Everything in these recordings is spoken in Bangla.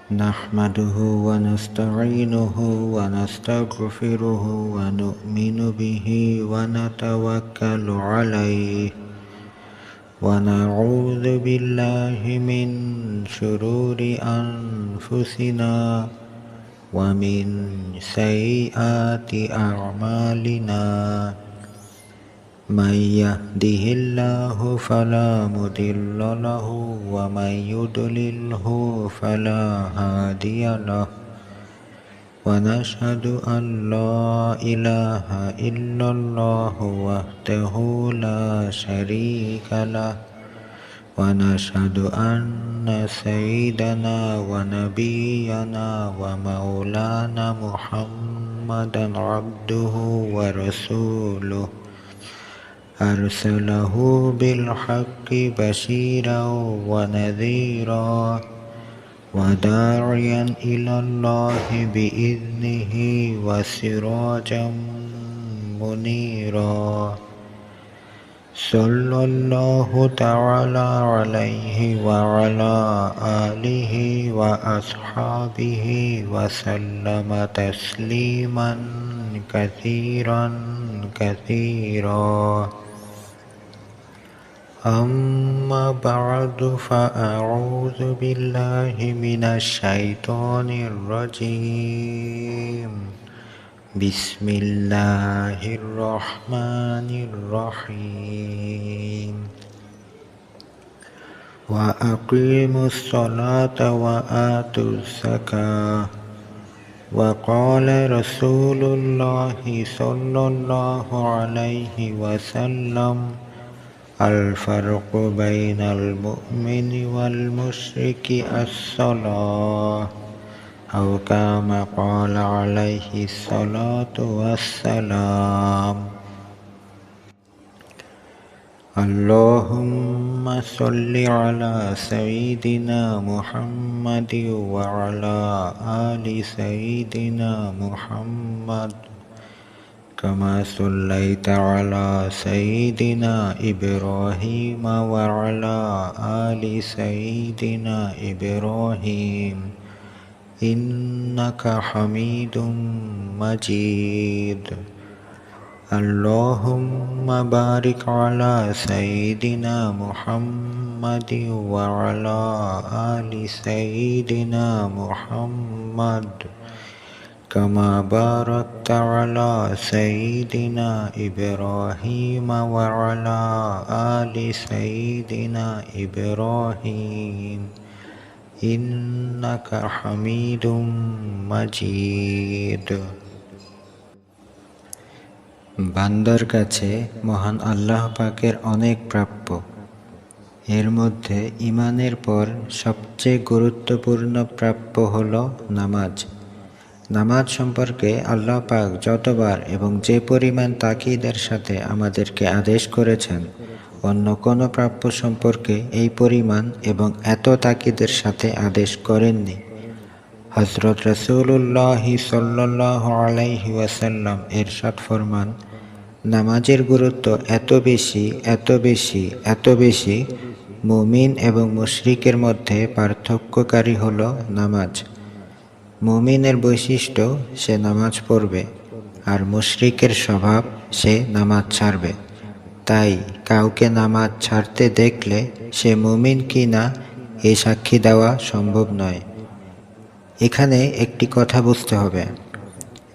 نحمده ونستعينه ونستغفره ونؤمن به ونتوكل عليه ونعوذ بالله من شرور أنفسنا ومن سيئات أعمالنا. من يهده الله فلا مضل له ومن يضلله فلا هادي له ونشهد أن لا إله إلا الله وحده لا شريك له ونشهد أن سيدنا ونبينا ومولانا محمدا عبده ورسوله أرسله بالحق بشيرا ونذيرا وداعيا إلى الله بإذنه وسراجا منيرا. صلى الله تعالى عليه وعلى آله وأصحابه وسلم تسليما كثيرا كثيرا. أما بعد فأعوذ بالله من الشيطان الرجيم. بسم الله الرحمن الرحيم. وأقيموا الصلاة وآتوا الزكاة. وقال رسول الله صلى الله عليه وسلم: الفرق بين المؤمن والمشرك الصلاة، أو كما قال عليه الصلاة والسلام. اللهم صل على سيدنا محمد وعلى آل سيدنا محمد كما صليت على سيدنا إبراهيم وعلى آل سيدنا إبراهيم إنك حميد مجيد. اللهم بارك على سيدنا محمد وعلى آل سيدنا محمد كما باركت على سيدنا إبراهيم وعلى آل سيدنا إبراهيم إنك حميد مجيد. বান্দার কাছে মহান আল্লাহ পাকের অনেক প্রাপ্য। এর মধ্যে ঈমানের পর সবচেয়ে গুরুত্বপূর্ণ প্রাপ্য হল নামাজ। নামাজ সম্পর্কে আল্লাহ পাক যতবার এবং যে পরিমাণ তাকিদের সাথে আমাদেরকে আদেশ করেছেন, অন্য কোনো প্রাপ্য সম্পর্কে এই পরিমাণ এবং এত তাকিদের সাথে আদেশ করেননি। হযরত রাসূলুল্লাহ সাল্লাল্লাহু আলাইহি ওয়াসাল্লাম ইরশাদ ফরমান: নামাজের গুরুত্ব এত বেশি, এত বেশি, এত বেশি, মুমিন এবং মুশরিকের মধ্যে পার্থক্যকারী হলো নামাজ। মুমিনের বৈশিষ্ট্য সে নামাজ পড়বে, আর মুশরিকের স্বভাব সে নামাজ ছাড়বে। তাই কাউকে নামাজ ছাড়তে দেখলে সে মুমিন কি না এ সাক্ষী দেওয়া সম্ভব নয়। এখানে একটি কথা বুঝতে হবে,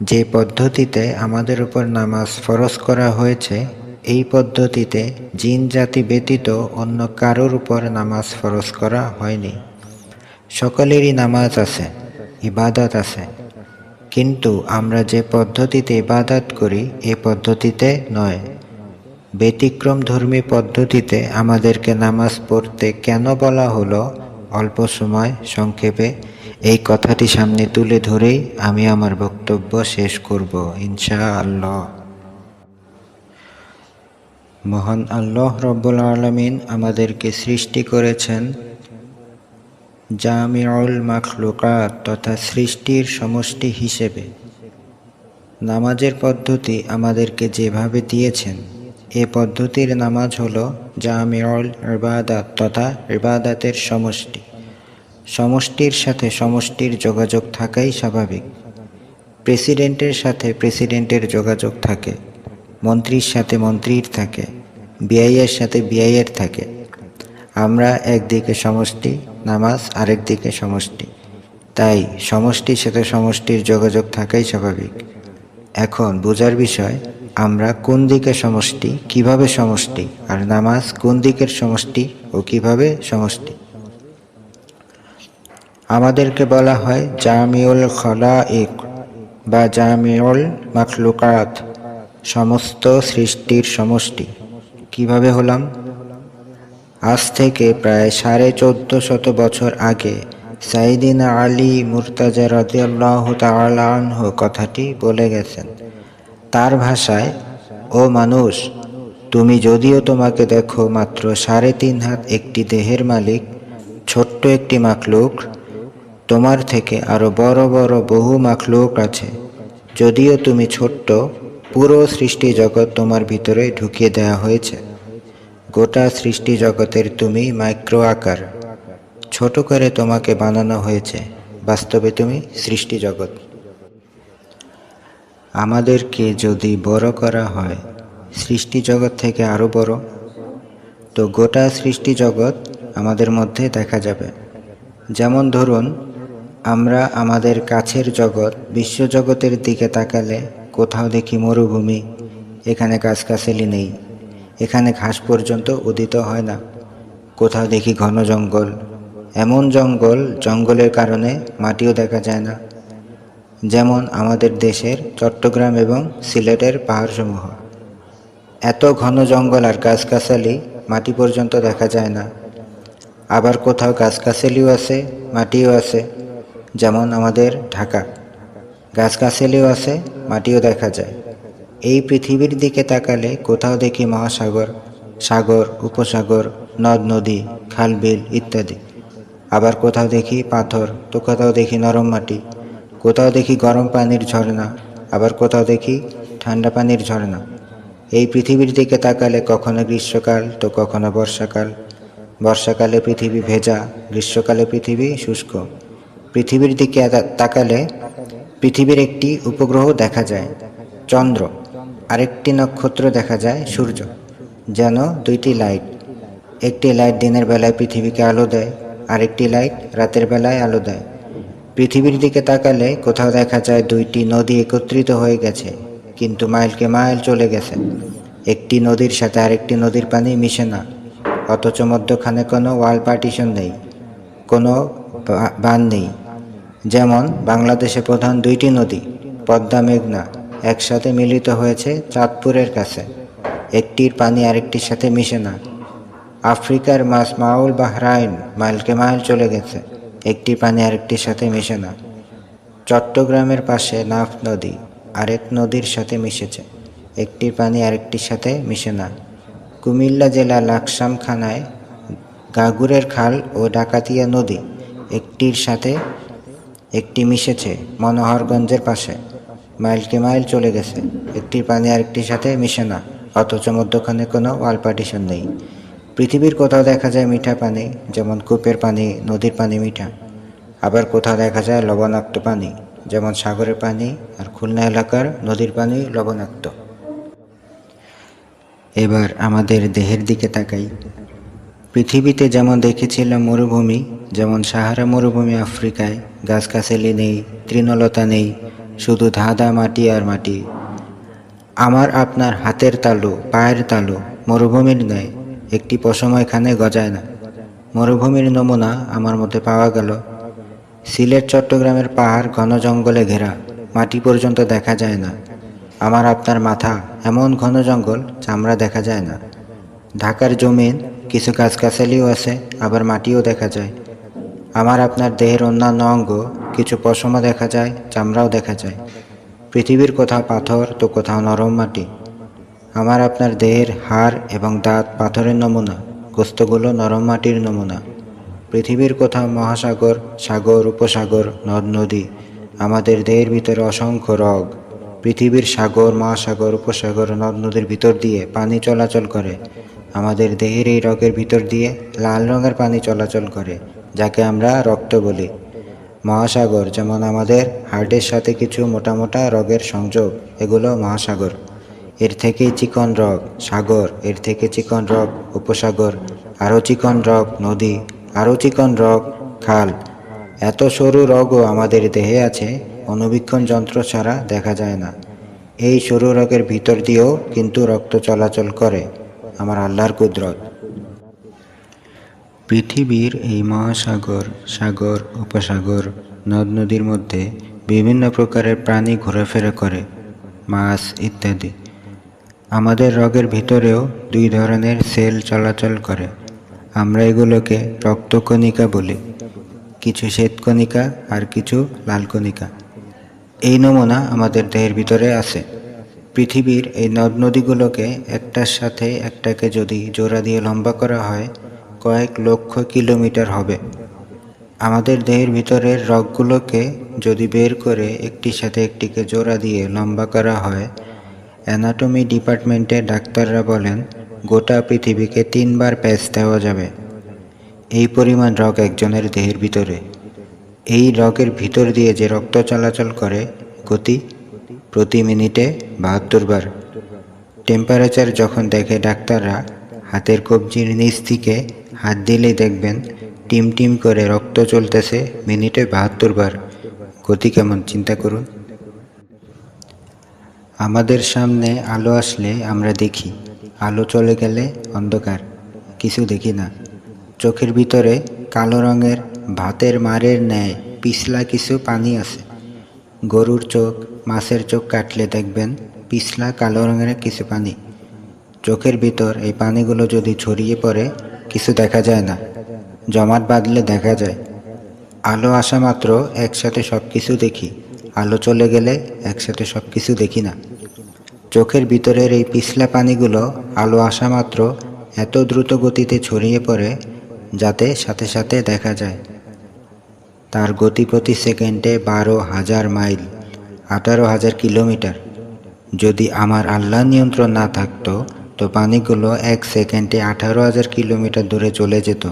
যে পদ্ধতিতে আমাদের উপর নামাজ ফরজ করা হয়েছে, এই পদ্ধতিতে জিন জাতি ব্যতীত অন্য কারোর উপর নামাজ ফরজ করা হয়নি। সকলেরই নামাজ আছে, ইবাদত আছে, কিন্তু আমরা যে পদ্ধতিতে ইবাদত করি এ পদ্ধতিতে নয়। ব্যতিক্রম ধর্মী পদ্ধতিতে আমাদেরকে নামাজ পড়তে কেন বলা হলো, অল্প সময় সংক্ষেপে এই কথাটি সামনে তুলে ধরেই আমি আমার বক্তব্য শেষ করব ইনশাআল্লাহ। মহান আল্লাহ রব্বুল আলামিন আমাদেরকে সৃষ্টি করেছেন জামিউল মাখলুকাত তথা সৃষ্টির সমষ্টি হিসেবে। নামাজের পদ্ধতি আমাদেরকে যেভাবে দিয়েছেন, এ পদ্ধতির নামাজ হলো জামিউল ইবাদাত তথা ইবাদাতের সমষ্টি। সমষ্টির সাথে সমষ্টির যোগাযোগ থাকাই স্বাভাবিক। প্রেসিডেন্টের সাথে প্রেসিডেন্টের যোগাযোগ থাকে, মন্ত্রীর সাথে মন্ত্রীর থাকে, বিআইয়ের সাথে বিআইয়ের থাকে। আমরা একদিকে সমষ্টি, নামাজ আরেক দিকে সমষ্টি, তাই সমষ্টির সাথে সমষ্টির যোগাযোগ থাকাই স্বাভাবিক। এখন বোঝার বিষয়, আমরা কোন দিকে সমষ্টি, কিভাবে সমষ্টি, আর নামাজ কোন দিকের সমষ্টি ও কিভাবে সমষ্টি। আমাদেরকে বলা হয় জামিউল খলাইক বা জামিউল মাখলুকাত, সমস্ত সৃষ্টির সমষ্টি। কিভাবে হলাম? আজ থেকে প্রায় 1450 বছর আগে সাইয়্যিদিনা আলী মুর্তাজা রাদিয়াল্লাহু তাআলা আনহু কথাটি বলে গেছেন। তার ভাষায়, ও মানুষ, তুমি যদিও তোমাকে দেখো মাত্র 3.5 হাত একটি দেহের মালিক, ছোট্ট একটি মাখলুক, তোমার থেকে আরো বড় বড় বহু মাখলুক আছে। যদিও তুমি ছোট্ট, পুরো সৃষ্টি জগৎ তোমার ভিতরে ঢুকিয়ে দেওয়া হয়েছে। গোটা সৃষ্টি জগতের তুমি মাইক্রো আকার, ছোট করে তোমাকে বানানো হয়েছে। বাস্তবে তুমি সৃষ্টি জগৎ। আমাদেরকে যদি বড় করা হয় সৃষ্টি জগৎ থেকে আরো বড়, তো গোটা সৃষ্টি জগৎ আমাদের মধ্যে দেখা যাবে। যেমন ধরুন, আমরা আমাদের কাছের জগৎ বিশ্বজগতের দিকে তাকালে কোথাও দেখি মরুভূমি, এখানে গাছগাছালি নেই, এখানে ঘাস পর্যন্ত উদিত হয় না। কোথাও দেখি ঘন জঙ্গল, এমন জঙ্গলের কারণে মাটিও দেখা যায় না। যেমন আমাদের দেশের চট্টগ্রাম এবং সিলেটের পাহাড়সমূহ, এত ঘন জঙ্গল আর গাছগাছালি, মাটি পর্যন্ত দেখা যায় না। আবার কোথাও গাছগাছালিও আছে, মাটিও আছে, যেমন আমাদের ঢাকা, গাছগাছালিও আছে, মাটিও দেখা যায়। এই পৃথিবীর দিকে তাকালে কোথাও দেখি মহাসাগর, সাগর, উপসাগর, নদ নদী, খাল বিল ইত্যাদি। আবার কোথাও দেখি পাথর, তো কোথাও দেখি নরম মাটি, কোথাও দেখি গরম পানির ঝর্ণা, আবার কোথাও দেখি ঠান্ডা পানির ঝর্ণা। এই পৃথিবীর দিকে তাকালে কখনো গ্রীষ্মকাল, তো কখনো বর্ষাকাল। বর্ষাকালে পৃথিবী ভেজা, গ্রীষ্মকালে পৃথিবী শুষ্ক। পৃথিবীর দিকে তাকালে পৃথিবীর একটি উপগ্রহ দেখা যায়, চন্দ্র, আরেকটি নক্ষত্র দেখা যায়, সূর্য, যেন দুইটি লাইট। একটি লাইট দিনের বেলায় পৃথিবীকে আলো দেয়, আরেকটি লাইট রাতের বেলায় আলো দেয়। পৃথিবীর দিকে তাকালে কোথাও দেখা যায় দুইটি নদী একত্রিত হয়ে গেছে, কিন্তু মাইলকে মাইল চলে গেছে। একটি নদীর সাথে আরেকটি নদীর পানি মিশে না, অথচ মধ্যখানে কোনো ওয়াল পার্টিশন নেই, কোনো বাঁধ নেই। যেমন বাংলাদেশে প্রধান দুইটি নদী, পদ্মা মেঘনা, একসাথে মিলিত হয়েছে চাঁদপুরের কাছে, একটির পানি আরেকটির সাথে মিশে না। আফ্রিকার মাজমাউল বাহরাইন মাইলকে মাইল চলে গেছে, একটি পানি আরেকটির সাথে মিশে না। চট্টগ্রামের পাশে নাফ নদী আরেক নদীর সাথে মিশেছে, একটির পানি আরেকটির সাথে মিশে না। কুমিল্লা জেলা লাকসাম থানায় গাগুরের খাল ও ডাকাতিয়া নদী একটির সাথে একটি মিশেছে মনোহরগঞ্জের পাশে, মাইলকে মাইল চলে গেছে, একটির পানি আরেকটির সাথে মিশে না, অথচ মধ্যখানে কোনো ওয়াল পার্টিশন নেই। পৃথিবীর কোথাও দেখা যায় মিঠা পানি, যেমন কূপের পানি, নদীর পানি মিঠা। আবার কোথাও দেখা যায় লবণাক্ত পানি, যেমন সাগরের পানি, আর খুলনা এলাকার নদীর পানি লবণাক্ত। এবার আমাদের দেহের দিকে তাকাই। পৃথিবীতে যেমন দেখেছিলাম মরুভূমি, যেমন সাহারা মরুভূমি আফ্রিকায়, গাছগাছালি নেই, তৃণলতা নেই, শুধু ধাঁধা মাটি আর মাটি। আমার আপনার হাতের তালু, পায়ের তালু মরুভূমির ন্যায়, একটি পশম এখানে গজায় না। মরুভূমির নমুনা আমার মধ্যে পাওয়া গেল। সিলেট চট্টগ্রামের পাহাড় ঘন জঙ্গলে ঘেরা, মাটি পর্যন্ত দেখা যায় না। আমার আপনার মাথা এমন ঘন জঙ্গল, চামড়া দেখা যায় না। ঢাকার জমিন, কিছু গাছগাছালিও আছে, আবার মাটিও দেখা যায়। আমার আপনার দেহের অন্যান্য অঙ্গ, কিছু পশমও দেখা যায়, চামড়াও দেখা যায়। পৃথিবীর কোথাও পাথর, তো কোথাও নরম মাটি। আমার আপনার দেহের হাড় এবং দাঁত পাথরের নমুনা, গোস্তগুলো নরম মাটির নমুনা। পৃথিবীর কোথাও মহাসাগর, সাগর, উপসাগর, নদ নদী। আমাদের দেহের ভিতরে অসংখ্য রগ। পৃথিবীর সাগর, মহাসাগর, উপসাগর, নদ নদীর ভিতর দিয়ে পানি চলাচল করে। আমাদের দেহের এই রগের ভিতর দিয়ে লাল রঙের পানি চলাচল করে। যাকে আমরা রক্ত বলি। মহাসাগর, যেমন আমাদের হার্টের সাথে কিছু মোটা মোটা রগের সংযোগ, এগুলো মহাসাগর। এর থেকেই চিকন রগ সাগর, এর থেকে চিকন রগ উপসাগর, আরও চিকন রগ নদী, আরও চিকন রগ খাল। এত সরু রগও আমাদের দেহে আছে, অণুবীক্ষণ যন্ত্র ছাড়া দেখা যায় না। এই সরু রগের ভিতর দিয়েও কিন্তু রক্ত চলাচল করে, আমার আল্লাহর কুদরত। পৃথিবীর এই মহাসাগর, সাগর, উপসাগর, নদ নদীর মধ্যে বিভিন্ন প্রকারের প্রাণী ঘোরাফেরা করে, মাছ ইত্যাদি। আমাদের রগের ভিতরেও দুই ধরনের সেল চলাচল করে, আমরা এগুলোকে রক্তকণিকা বলি। কিছু শ্বেতকণিকা আর কিছু লাল কণিকা। এই নমুনা আমাদের দেহের ভিতরে আছে। পৃথিবীর এই নদ নদীগুলোকে একটার সাথে একটাকে যদি জোড়া দিয়ে লম্বা করা হয়, কয়েক লক্ষ কিলোমিটার হবে। আমাদের দেহের ভিতরের রগগুলোকে যদি বের করে একটির সাথে একটিকে জোড়া দিয়ে লম্বা করা হয়, অ্যানাটমি ডিপার্টমেন্টের ডাক্তাররা বলেন গোটা পৃথিবীকে 3 বার প্যাচ দেওয়া যাবে। এই পরিমাণ রগ একজনের দেহের ভিতরে। এই রগের ভিতর দিয়ে যে রক্ত চলাচল করে, গতি প্রতি মিনিটে 72 বার। টেম্পারেচার যখন দেখে ডাক্তাররা, হাতের কবজির নিচ থেকে হাত দিলেই দেখবেন টিম টিম করে রক্ত চলতেছে মিনিটে 72 বার। গতি কেমন চিন্তা করুন। আমাদের সামনে আলো আসলে আমরা দেখি, আলো চলে গেলে অন্ধকার, কিছু দেখি না। চোখের ভিতরে কালো রঙের ভাতের মারের ন্যায় পিছলা কিছু পানি আছে। গরুর চোখ, মাছের চোখ কাটলে দেখবেন পিছলা কালো রঙের কিছু পানি। চোখের ভিতর এই পানিগুলো যদি ছড়িয়ে পড়ে কিছু দেখা যায় না, জমাট বাঁধলে দেখা যায়। আলো আসা মাত্র একসাথে সব কিছু দেখি, আলো চলে গেলে একসাথে সব কিছু দেখি না। চোখের ভিতরের এই পিছলা পানিগুলো আলো আসা মাত্র এত দ্রুত গতিতে ছড়িয়ে পড়ে যাতে সাথে সাথে দেখা যায়। তার গতি প্রতি সেকেন্ডে 12,000 মাইল, 18,000 কিলোমিটার। যদি আমার আল্লাহ নিয়ন্ত্রণ না থাকতো তো পানিগুলো 1 সেকেন্ডে 18,000 কিলোমিটার দূরে চলে যেত,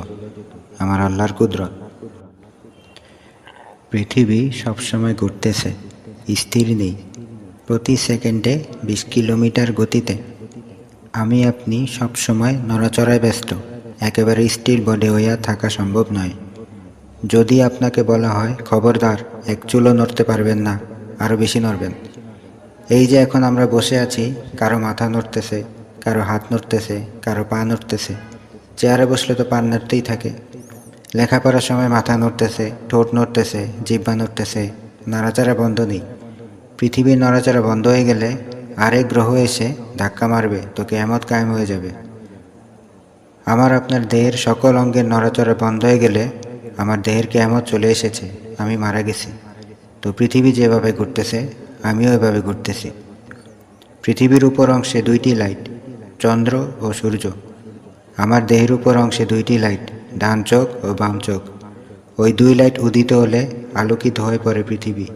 আমার আল্লাহর কুদরত। পৃথিবী সবসময় ঘুরতেছে, স্থির নেই, প্রতি সেকেন্ডে 20 কিলোমিটার গতিতে। আমি আপনি সবসময় নড়াচড়ায় ব্যস্ত, একেবারে স্থির বডি হইয়া থাকা সম্ভব নয়। যদি আপনাকে বলা হয় খবরদার, এক চুলও নড়তে পারবেন না, আরও বেশি নড়বেন। এই যে এখন আমরা বসে আছি, কারো মাথা নড়তেছে, কারো হাত নড়তেছে, কারো পা নড়তেছে। চেয়ারে বসলে তো পা নড়তেই থাকে। লেখাপড়ার সময় মাথা নড়তেছে, ঠোঁট নড়তেছে, জিহ্বা নড়তেছে, নাড়াচাড়া বন্ধ নেই। পৃথিবীর নড়াচড়া বন্ধ হয়ে গেলে আরেক গ্রহ এসে ধাক্কা মারবে, তো কিয়ামত কায়েম হয়ে যাবে। আমার আপনার দেহের সকল অঙ্গের নড়াচড়া বন্ধ হয়ে গেলে আমার দেহের কিয়ামত চলে এসেছে, আমি মারা গেছি। তো পৃথিবী যেভাবে ঘুরতেছে আমিও এভাবে ঘুরতেছি। পৃথিবীর উপর অংশে 2টি লাইট, চন্দ্র ও সূর্য। আমার দেহের উপর অংশে 2টি লাইট, ডান চোখ ও বাম চোখ। ওই 2 লাইট উদিত হলে আলোকিত হয়ে পড়ে পৃথিবী,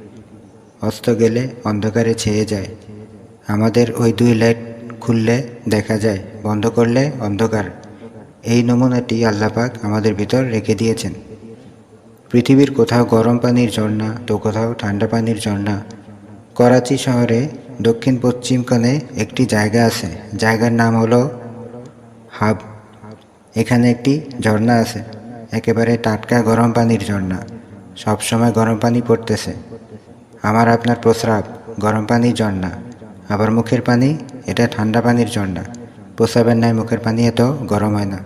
অস্ত গেলে অন্ধকারে ছেয়ে যায়। আমাদের ওই 2 লাইট খুললে দেখা যায়, বন্ধ করলে অন্ধকার। এই নমুনাটি আল্লাহ পাক আমাদের ভিতর রেখে দিয়েছেন। পৃথিবীর কোথাও গরম পানির ঝর্ণা, তো কোথাও ঠান্ডা পানির ঝর্ণা। করাচি শহরে দক্ষিণ পশ্চিম কোণে একটি জায়গা আছে, জায়গার নাম হলো হাব। এখানে একটি ঝর্ণা আছে, একেবারে টাটকা গরম পানির ঝর্ণা, সবসময় গরম পানি পড়তেছে। আমার আপনার প্রস্রাব গরম পানির ঝর্ণা, আবার মুখের পানি এটা ঠান্ডা পানির ঝর্ণা। প্রস্রাবের ন্যায় মুখের পানি এত গরম হয় না।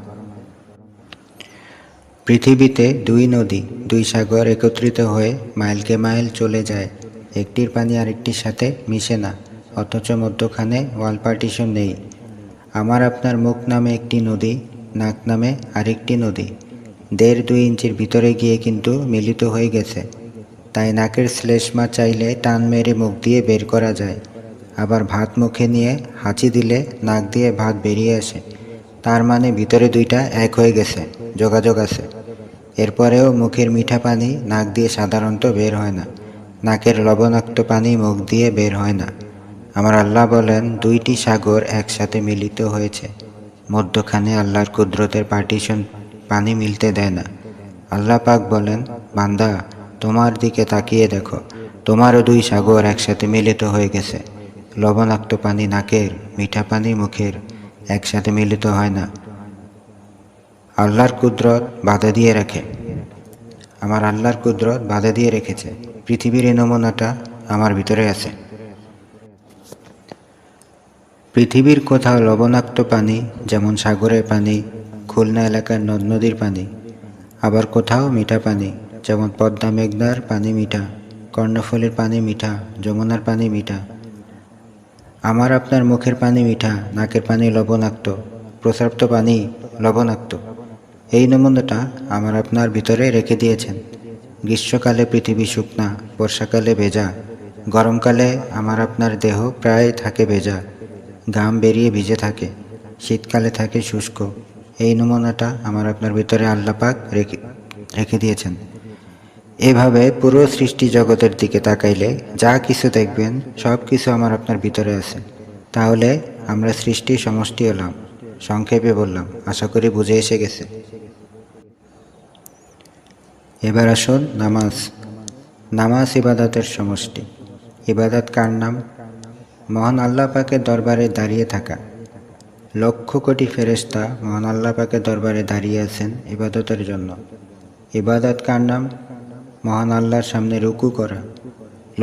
পৃথিবীতে 2 নদী, 2 সাগর একত্রিত হয়ে মাইলকে মাইল চলে যায়, একটির পানি আরেকটির সাথে মিশে না, অথচ মধ্যখানে ওয়াল পার্টিশন নেই। আমার আপনার মুখ নামে একটি নদী, নাক নামে আরেকটি নদী, 1.5-2 ইঞ্চির ভিতরে গিয়ে কিন্তু মিলিত হয়ে গেছে। তাই নাকের শ্লেষ্মা চাইলে টান মেরে মুখ দিয়ে বের করা যায়, আবার ভাত মুখে নিয়ে হাঁচি দিলে নাক দিয়ে ভাত বেরিয়ে আসে। তার মানে ভিতরে 2টা এক হয়ে গেছে, যোগাযোগ আছে। এরপরেও মুখের মিঠা পানি নাক দিয়ে সাধারণত বের হয় না, নাকের লবণাক্ত পানি মুখ দিয়ে বের হয় না। আমার আল্লাহ বলেন 2টি সাগর একসাথে মিলিত হয়েছে, মধ্যখানে আল্লাহর কুদরতের পার্টিশন, পানি মিলতে দেয় না। আল্লাহ পাক বলেন, বান্দা, তোমার দিকে তাকিয়ে দেখো, তোমারও দুই সাগর একসাথে মিলিত হয়ে গেছে। লবণাক্ত পানি নাকের, মিঠা পানি মুখের, একসাথে মিলিত হয় না। আল্লাহর কুদরত বাধা দিয়ে রাখে। আমার আল্লাহর কুদরত বাধা দিয়ে রেখেছে। পৃথিবীর এই নমুনাটা আমার ভিতরে আছে। পৃথিবীর কোথাও লবণাক্ত পানি, যেমন সাগরের পানি, খুলনা এলাকার নদ নদীর পানি, আবার কোথাও মিঠা পানি, যেমন পদ্মা মেঘনার পানি মিঠা, কর্ণফুলীর পানি মিঠা, যমুনার পানি মিঠা। আমার আপনার মুখের পানি মিঠা, নাকের পানি লবণাক্ত, প্রস্রাবিত পানি লবণাক্ত। এই নমুনাটা আমার আপনার ভিতরে রেখে দিয়েছেন। গ্রীষ্মকালে পৃথিবী শুকনা, বর্ষাকালে ভেজা, গরমকালে আমার আপনার দেহ প্রায় থাকে ভেজা, ঘাম বেরিয়ে ভিজে থাকে, শীতকালে থাকে শুষ্ক। এই নমুনাটা আমার আপনার ভিতরে আল্লাহ পাক রেখে দিয়েছেন। এভাবে পুরো সৃষ্টি জগতের দিকে তাকাইলে যা কিছু দেখবেন সব কিছু আমার আপনার ভিতরে আছে। তাহলে আমরা সৃষ্টির সমষ্টি হলাম। সংক্ষেপে বললাম, আশা করি বুঝে এসে গেছে। এবার আসুন নামাজ। নামাজ ইবাদতের সমষ্টি। ইবাদত কার নাম? মহান আল্লাহ পাকের দরবারে দাঁড়িয়ে থাকা। লক্ষ কোটি ফেরেশতা মহান আল্লাহ পাকের দরবারে দাঁড়িয়ে আছেন ইবাদতের জন্য। ইবাদত কার নাম? মহান আল্লাহর সামনে রুকু করা।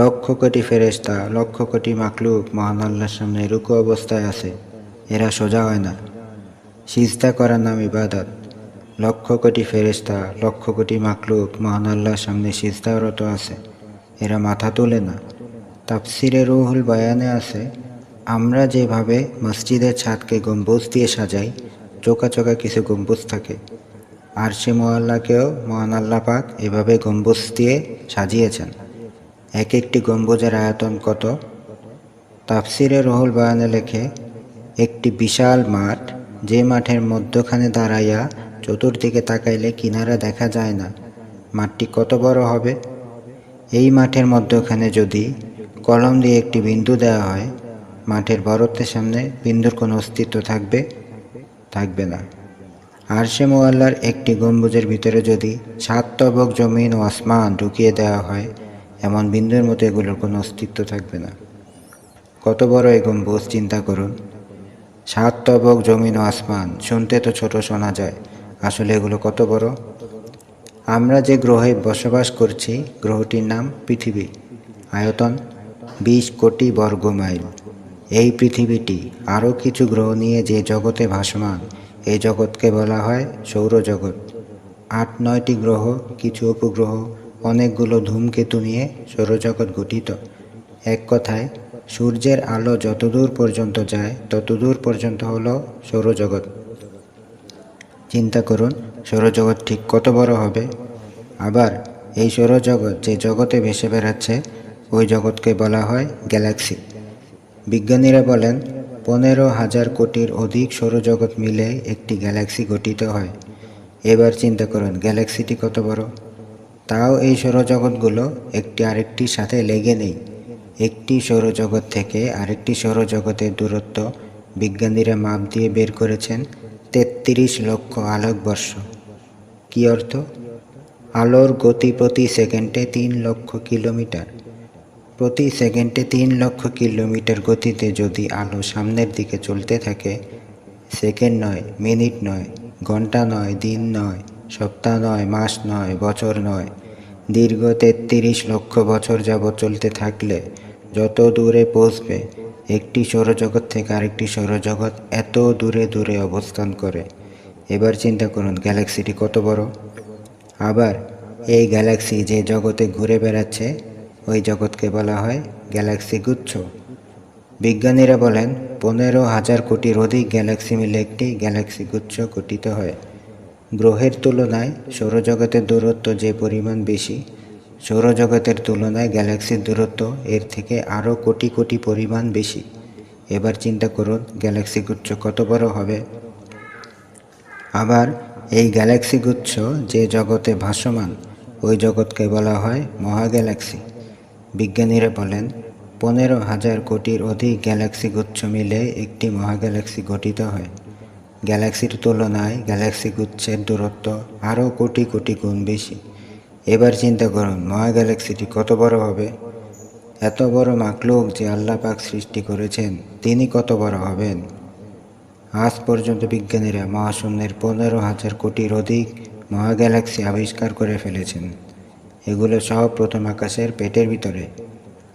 লক্ষ কোটি ফেরেশতা, লক্ষ কোটি মাখলুক মহান আল্লাহর সামনে রুকু অবস্থায় আছে, এরা সোজা হয় না। সিজদা করার নাম ইবাদত। লক্ষ কোটি ফেরেশতা, লক্ষ কোটি মাখলুক মহান আল্লাহর সামনে সিজদারত আছে, এরা মাথা তোলে না। তাফসিরে রুহুল বয়ানে আছে, আমরা যেভাবে মসজিদের ছাদকে গম্বুজ দিয়ে সাজাই, চোকা চোকা কিছু গম্বুজ থাকে, আরশে মুআল্লাকেও মহান আল্লাহ পাক এভাবে গম্বুজ দিয়ে সাজিয়েছেন। এক একটি গম্বুজের আয়তন কত? তাফসিরে রুহুল বয়ানে লেখে, একটি বিশাল মাঠ, যে মাঠের মধ্যখানে দাঁড়াইয়া চতুর্দিকে তাকাইলে কিনারা দেখা যায় না। মাঠটি কত বড় হবে? এই মাঠের মধ্যখানে যদি কলম দিয়ে একটি বিন্দু দেওয়া হয়, মাঠের বড়ত্বের সামনে বিন্দুর কোনো অস্তিত্ব থাকবে? থাকবে না। আরশে মুআল্লার একটি গম্বুজের ভিতরে যদি 7 তবক জমিন ও আসমান ঢুকিয়ে দেওয়া হয়, এমন বিন্দুর মতো এগুলোর কোনো অস্তিত্ব থাকবে না। কত বড় এই গম্বুজ চিন্তা করুন। 7 তবক জমিন ও আসমান, শুনতে তো ছোট শোনা যায়, আসলে এগুলো কত বড়। আমরা যে গ্রহে বসবাস করছি, গ্রহটির নাম পৃথিবী। আয়তন 20 কোটি বর্গ মাইল। এই পৃথিবীটি আরও কিছু গ্রহ নিয়ে যে জগতে ভাসমান, এই জগৎকে বলা হয় সৌরজগৎ। 8-9টি গ্রহ, কিছু উপগ্রহ, অনেকগুলো ধূমকেতু নিয়ে সৌরজগৎ গঠিত। এক কথায়, সূর্যের আলো যতদূর পর্যন্ত যায় ততদূর পর্যন্ত হলো সৌরজগৎ। চিন্তা করুন সৌরজগৎ ঠিক কত বড় হবে। আবার এই সৌরজগৎ যে জগতে ভেসে বেড়াচ্ছে, ওই জগৎকে বলা হয় গ্যালাক্সি। বিজ্ঞানীরা বলেন 15,000 কোটির অধিক সৌরজগৎ মিলে একটি গ্যালাক্সি গঠিত হয়। এবার চিন্তা করুন গ্যালাক্সিটি কত বড়। তাও এই সৌরজগৎগুলো একটি আরেকটির সাথে লেগে নেই। একটি সৌরজগৎ থেকে আরেকটি সৌরজগতের দূরত্ব বিজ্ঞানীরা মাপ দিয়ে বের করেছেন 33 লক্ষ আলোকবর্ষ। কী অর্থ? আলোর গতি প্রতি সেকেন্ডে 3 লক্ষ কিলোমিটার। প্রতি সেকেন্ডে 3 লক্ষ কিলোমিটার গতিতে যদি আলো সামনের দিকে চলতে থাকে, সেকেন্ড নয়, মিনিট নয়, ঘন্টা নয়, দিন নয়, সপ্তাহ নয়, মাস নয়, বছর নয়, দীর্ঘ 33 লক্ষ বছর যাবৎ চলতে থাকলে যত দূরে পৌঁছবে, একটি সৌরজগৎ থেকে আরেকটি সৌরজগৎ এত দূরে দূরে অবস্থান করে। এবার চিন্তা করুন গ্যালাক্সিটি কত বড়। আবার এই গ্যালাক্সি যে জগতে ঘুরে বেড়াচ্ছে, ওই জগৎকে বলা হয় গ্যালাক্সি গুচ্ছ। বিজ্ঞানীরা বলেন 15,000 কোটির অধিক গ্যালাক্সি মিলে একটি গ্যালাক্সি গুচ্ছ গঠিত হয়। গ্রহের তুলনায় সৌরজগতের দূরত্ব যে পরিমাণ বেশি, সৌরজগতের তুলনায় গ্যালাক্সির দূরত্ব এর থেকে আরও কোটি কোটি পরিমাণ বেশি। এবার চিন্তা করুন গ্যালাক্সি গুচ্ছ কত বড় হবে। আবার এই গ্যালাক্সি গুচ্ছ যে জগতে ভাসমান, ওই জগৎকে বলা হয় মহাগ্যালাক্সি। বিজ্ঞানীরা বলেন 15,000 কোটির অধিক গ্যালাক্সি গুচ্ছ মিলে একটি মহাগ্যালাক্সি গঠিত হয়। গ্যালাক্সির তুলনায় গ্যালাক্সি গুচ্ছের দূরত্ব আরও কোটি কোটি গুণ বেশি। এবার চিন্তা করুন মহাগ্যালাক্সিটি কত বড় হবে। এত বড় মাখলুক যে আল্লাহ পাক সৃষ্টি করেছেন তিনি কত বড় হবেন। আজ পর্যন্ত বিজ্ঞানীরা মহাশূন্যের 15,000 কোটির অধিক মহাগ্যালাক্সি আবিষ্কার করে ফেলেছেন। এগুলো সব প্রথম আকাশের পেটের ভিতরে।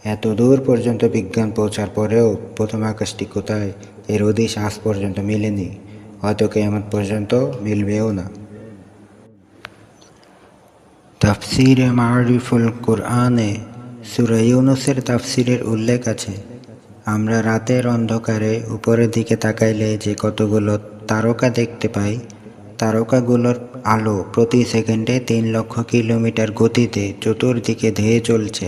এত দূর পর্যন্ত বিজ্ঞান পৌঁছার পরেও প্রথম আকাশটি কোথায় এর হদিশ আজ পর্যন্ত মিলেনি, হয়তো কিয়ামত পর্যন্ত মিলবেও না। তাফসিরে মারিফুল কোরআনে সূরা ইউনূসের তাফসিরের উল্লেখ আছে, আমরা রাতের অন্ধকারে উপরের দিকে তাকাইলে যে কতগুলো তারকা দেখতে পাই, তারকাগুলোর আলো প্রতি সেকেন্ডে 3 লক্ষ কিলোমিটার গতিতে চতুর্দিকে ধেয়ে চলছে,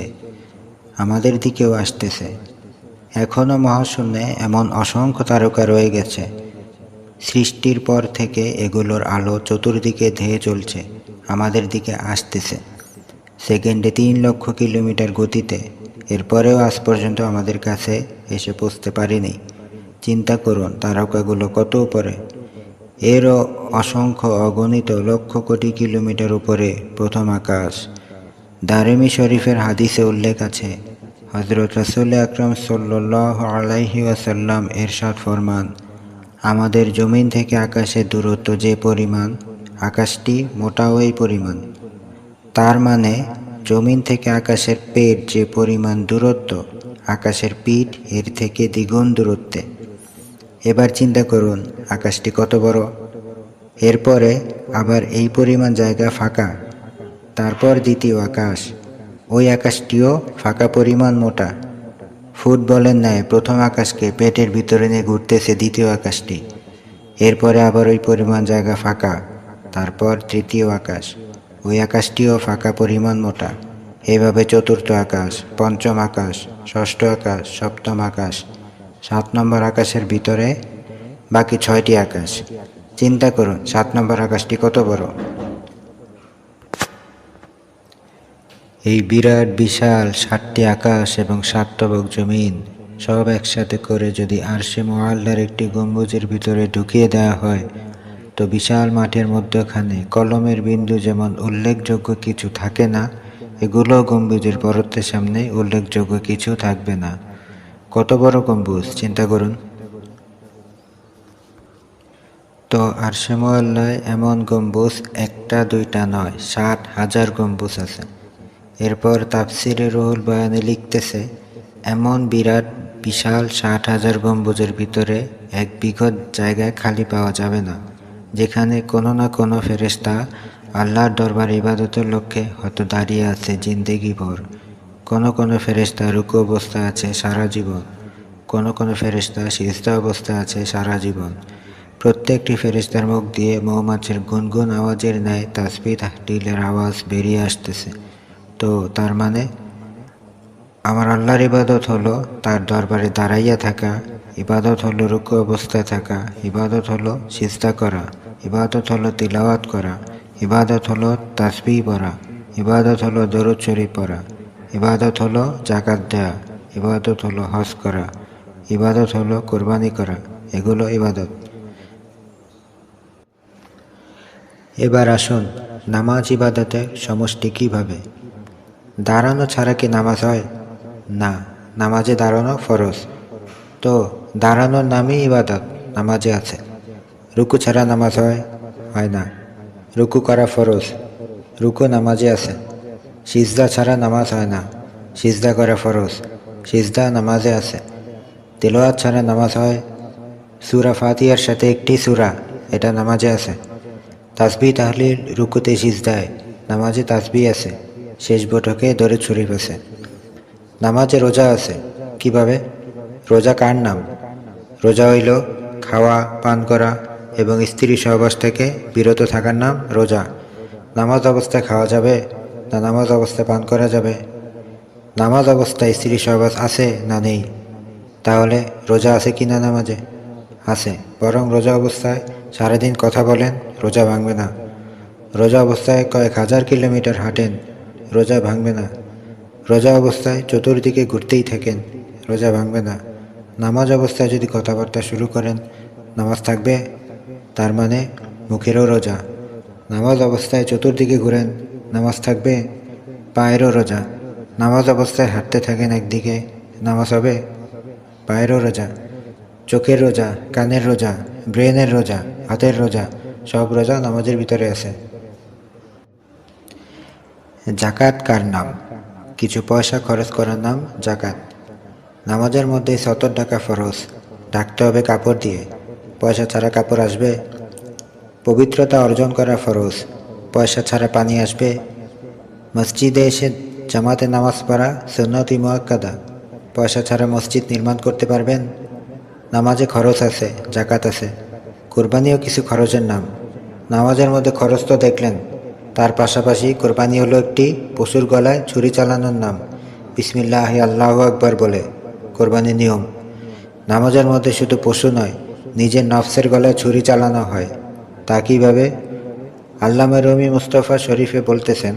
আমাদের দিকেও আসতেছে। এখনও মহাশূন্যে এমন অসংখ্য তারকা রয়ে গেছে। সৃষ্টির পর থেকে এগুলোর আলো চতুর্দিকে ধেয়ে চলছে, আমাদের দিকে আসতেছে সেকেন্ডে 3 লক্ষ কিলোমিটার গতিতে। এরপরেও আজ পর্যন্ত আমাদের কাছে এসে পৌঁছতে পারেনি। চিন্তা করুন তারকাগুলো কত উপরে। এরও অসংখ্য অগণিত লক্ষ কোটি কিলোমিটার উপরে প্রথম আকাশ। দারিমি শরীফের হাদিসে উল্লেখ আছে, হযরত রাসূল আকরাম সাল্লাল্লাহু আলাইহি ওয়াসাল্লাম ইরশাদ ফরমান, আমাদের জমিন থেকে আকাশের দূরত্ব যে পরিমাণ, আকাশটি মোটাও এই পরিমাণ। তার মানে জমিন থেকে আকাশের পেট যে পরিমাণ দূরত্ব, আকাশের পিঠ এর থেকে দ্বিগুণ দূরত্বে। এবার চিন্তা করুন আকাশটি কত বড়। এরপরে আবার এই পরিমাণ জায়গা ফাঁকা। তারপর দ্বিতীয় আকাশ, ওই আকাশটিও ফাঁকা পরিমাণ মোটা। ফুটবলের ন্যায় প্রথম আকাশকে পেটের ভিতরে নিয়ে ঘুরতেছে দ্বিতীয় আকাশটি। এরপরে আবার ওই পরিমাণ জায়গা ফাঁকা। তারপর তৃতীয় আকাশ, ওই আকাশটিও ফাঁকা পরিমাণ মোটা। এভাবে চতুর্থ আকাশ, পঞ্চম আকাশ, ষষ্ঠ আকাশ, সপ্তম আকাশ, 7 নম্বর আকাশের ভিতরে বাকি 6টি আকাশ। চিন্তা করুন 7 নম্বর আকাশটি কত বড়। এই বিরাট বিশাল 7টি আকাশ এবং 7 তবক জমিন সব একসাথে করে যদি আরশে মুআল্লার একটি গম্বুজের ভিতরে ঢুকিয়ে দেওয়া হয়, তো বিশাল মাঠের মধ্যখানে কলমের বিন্দু যেমন উল্লেখযোগ্য কিছু থাকে না, এগুলো গম্বুজের বড়ত্বের সামনে উল্লেখযোগ্য কিছু থাকবে না। কত বড় গম্বুজ চিন্তা করুন। তো আরশে মুআল্লায় এমন গম্বুজ একটা দুইটা নয়, 60,000 গম্বুজ আছে। এরপর তাফসিরে রুহুল বয়ানে লিখতেছে, এমন বিরাট বিশাল 60,000 গম্বুজের ভিতরে 1 বিঘত জায়গায় খালি পাওয়া যাবে না, যেখানে কোনো না কোনো ফেরেশতা আল্লাহর দরবারে ইবাদতের লক্ষ্যে হয়তো দাঁড়িয়ে আছে জিন্দেগি ভর। কোনো ফেরেশতা রুকু অবস্থায় আছে সারা জীবন, কোনো ফেরেশতা সিজদা অবস্থায় আছে সারা জীবন। প্রত্যেকটি ফেরেশতার মুখ দিয়ে মৌমাছির গুনগুন আওয়াজের ন্যায় তাসবিহ তাহলিলের আওয়াজ বেরিয়ে আসতেছে। তো তার মানে আমার আল্লাহর ইবাদত হলো তার দরবারে দাঁড়াইয়া থাকা, ইবাদত হলো রুকু অবস্থায় থাকা, ইবাদত হলো সিজদা করা, ইবাদত হলো তিলাওয়াত করা, ইবাদত হলো তাসবিহ পড়া, ইবাদত হলো দরুদ শরীফ পড়া, ইবাদত হলো যাকাত দেয়া, ইবাদত হলো হজ করা, ইবাদত হলো কুরবানি করা। এগুলো ইবাদত। এবার আসুন নামাজ ইবাদতের সমষ্টি কিভাবে। দাঁড়ানো ছাড়া কি নামাজ হয়? না, নামাজে দাঁড়ানো ফরজ। তো দাঁড়ানোর নামই ইবাদত নামাজে আছে। রুকু ছাড়া নামাজ হয় না, রুকু করা ফরজ, রুকু নামাজে আছে। সিজদা ছাড়া নামাজ হয় না, সিজদা করা ফরজ, সিজদা নামাজে আছে। তিলাওয়াত ছাড়া নামাজ হয়? সূরা ফাতিহার সাথে একটি সূরা, এটা নামাজে আছে। তাসবিহ তাহলিল রুকুতে সিজদায়, নামাজে তাসবিহ আছে, শেষ বৈঠকে দরুদ শরীফ আছে। নামাজে রোজা আছে। কিভাবে? রোজা কার নাম? রোজা হইল খাওয়া পান করা এবং স্ত্রী সহবাস থেকে বিরত থাকার নাম রোজা। নামাজ অবস্থায় খাওয়া যাবে না নামাজ অবস্থায় পান করা যাবে? নামাজ অবস্থায় স্ত্রী সহবাস আছে না নেই? তাহলে রোজা আছে কি না নামাজে? আছে। বরং রোজা অবস্থায় সারাদিন কথা বলেন, রোজা ভাঙবে না। রোজা অবস্থায় কয়েক হাজার কিলোমিটার হাঁটেন, রোজা ভাঙবে না। রোজা অবস্থায় চতুর্দিকে ঘুরতেই থাকেন, রোজা ভাঙবে না। নামাজ অবস্থায় যদি কথাবার্তা শুরু করেন, নামাজ থাকবে? তার মানে মুখেরও রোজা। নামাজ অবস্থায় চতুর্দিকে ঘুরেন, নামাজ থাকবে? পায়েরও রোজা। নামাজ অবস্থায় হাঁটতে থাকেন একদিকে, নামাজ হবে? পায়েরও রোজা। চোখের রোজা, কানের রোজা, ব্রেনের রোজা, হাতের রোজা, সব রোজা নামাজের ভিতরে আছে। জাকাত কার নাম? কিছু পয়সা খরচ করার নাম জাকাত। নামাজের মধ্যে 70 টাকা ফরজ, ঢাকতে হবে কাপড় দিয়ে। পয়সা ছাড়া কাপড় আসবে? পবিত্রতা অর্জন করা ফরজ, পয়সা ছাড়া পানি আসবে? মসজিদে এসে জামাতে নামাজ পড়া সুন্নতি মুআক্কাদা, পয়সা ছাড়া মসজিদ নির্মাণ করতে পারবেন? নামাজে খরচ আছে, জাকাত আছে। কুরবানিও কিছু খরচের নাম। নামাজের মধ্যে খরচ তো দেখলেন, তার পাশাপাশি কোরবানি হলো একটি পশুর গলায় ছুরি চালানোর নাম। বিসমিল্লাহি আল্লাহু আকবার বলে কোরবানির নিয়ম। নামাজের মধ্যে শুধু পশু নয়, নিজের নফসের গলায় ছুরি চালানো হয়। তা কীভাবে? আল্লামা রুমি মুস্তাফা শরীফে বলতেছেন,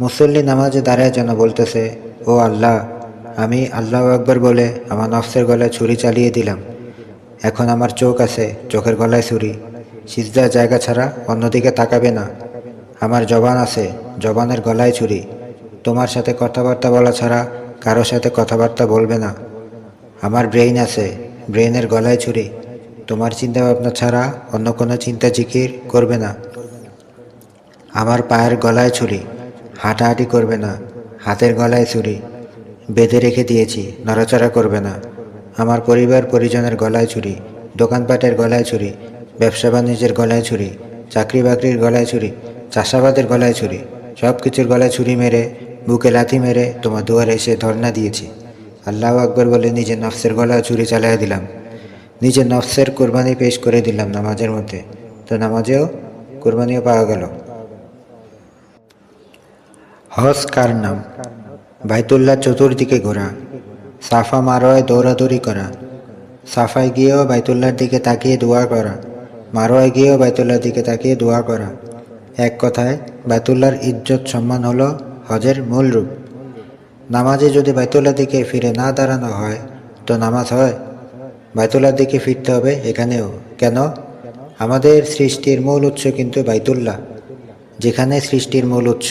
মুসল্লি নামাজে দাঁড়ায় যেন বলতেছে, ও আল্লাহ, আমি আল্লাহু আকবার বলে আমার নফসের গলায় ছুরি চালিয়ে দিলাম। এখন আমার চোখ আছে, চোখের গলায় ছুরি, সিজদার জায়গা ছাড়া অন্যদিকে তাকাবে না। আমার জবান আছে, জবানের গলায় ছুরি, তোমার সাথে কথাবার্তা বলা ছাড়া কারো সাথে কথাবার্তা বলবে না। আমার ব্রেইন আছে, ব্রেইনের গলায় ছুরি, তোমার চিন্তা ভাবনা ছাড়া অন্য কোনো চিন্তা জিকির করবে না। আমার পায়ের গলায় ছুরি, হাঁটাহাঁটি করবে না। হাতের গলায় ছুরি, বেঁধে রেখে দিয়েছি, নড়াচড়া করবে না। আমার পরিবার পরিজনের গলায় ছুরি, দোকানপাটের গলায় ছুরি, ব্যবসা বাণিজ্যের গলায় ছুরি, চাকরি বাকরির গলায় ছুরি, চাষাবাদের গলায় ছুরি, সব কিছুর গলায় ছুরি মেরে, বুকে লাথি মেরে তোমার দুয়ারে এসে ধর্ণা দিয়েছি। আল্লাহু আকবার বলে নিজের নফসের গলায় ছুরি চালিয়ে দিলাম। নিজের নফসের কোরবানি পেশ করে দিলাম নামাজের মধ্যে। তো নামাজেও কোরবানিও পাওয়া গেল। হজ কার নাম? বাইতুল্লাহ চতুর্দিকে ঘোরা, সাফা মারোয়ায় দৌড়াদৌড়ি করা, সাফায় গিয়েও বাইতুল্লাহর দিকে তাকিয়ে দোয়া করা, মারোয়ায় গিয়েও বাইতুল্লাহর দিকে তাকিয়ে দোয়া করা। এক কথায় বাইতুল্লাহর ইজ্জত সম্মান হলো হজের মূল রূপ। নামাজে যদি বাইতুল্লাহর দিকে ফিরে না দাঁড়ানো হয় তো নামাজ হয়? বাইতুল্লাহর দিকে ফিরতে হবে এখানেও। কেন? আমাদের সৃষ্টির মূল উৎস কিন্তু বাইতুল্লাহ। যেখানে সৃষ্টির মূল উৎস,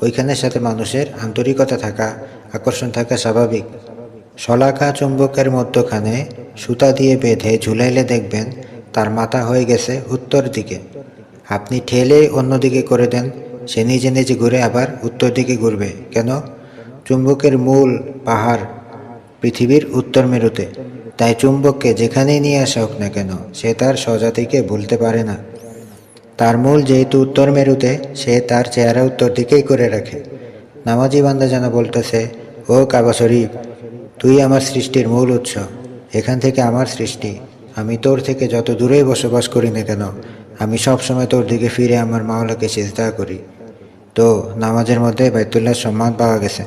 ওইখানের সাথে মানুষের আন্তরিকতা থাকা, আকর্ষণ থাকা স্বাভাবিক। শলাকা চুম্বকের মধ্যখানে সুতা দিয়ে বেঁধে ঝুলাইলে দেখবেন তার মাথা হয়ে গেছে উত্তর দিকে। আপনি ঠেলে অন্যদিকে করে দেন, সে নিজে নিজে ঘুরে আবার উত্তর দিকে ঘুরবে। কেন? চুম্বকের মূল পাহাড় পৃথিবীর উত্তর মেরুতে। তাই চুম্বককে যেখানেই নিয়ে আসা হোক না কেন, সে তার স্বজাতিকে ভুলতে পারে না। তার মূল যেহেতু উত্তর মেরুতে, সে তার চেহারা উত্তর দিকেই করে রাখে। নামাজি বান্দা যেন বলতেছে, ও কাবা শরীফ, তুই আমার সৃষ্টির মূল উৎস, এখান থেকে আমার সৃষ্টি। আমি তোর থেকে যত দূরেই বসবাস করি না কেন, আমি সবসময় তোর দিকে ফিরে আমার মাওলাকে সিজদা করি। তো নামাজের মধ্যে বাইতুল্লাহর সম্মান পাওয়া গেছে।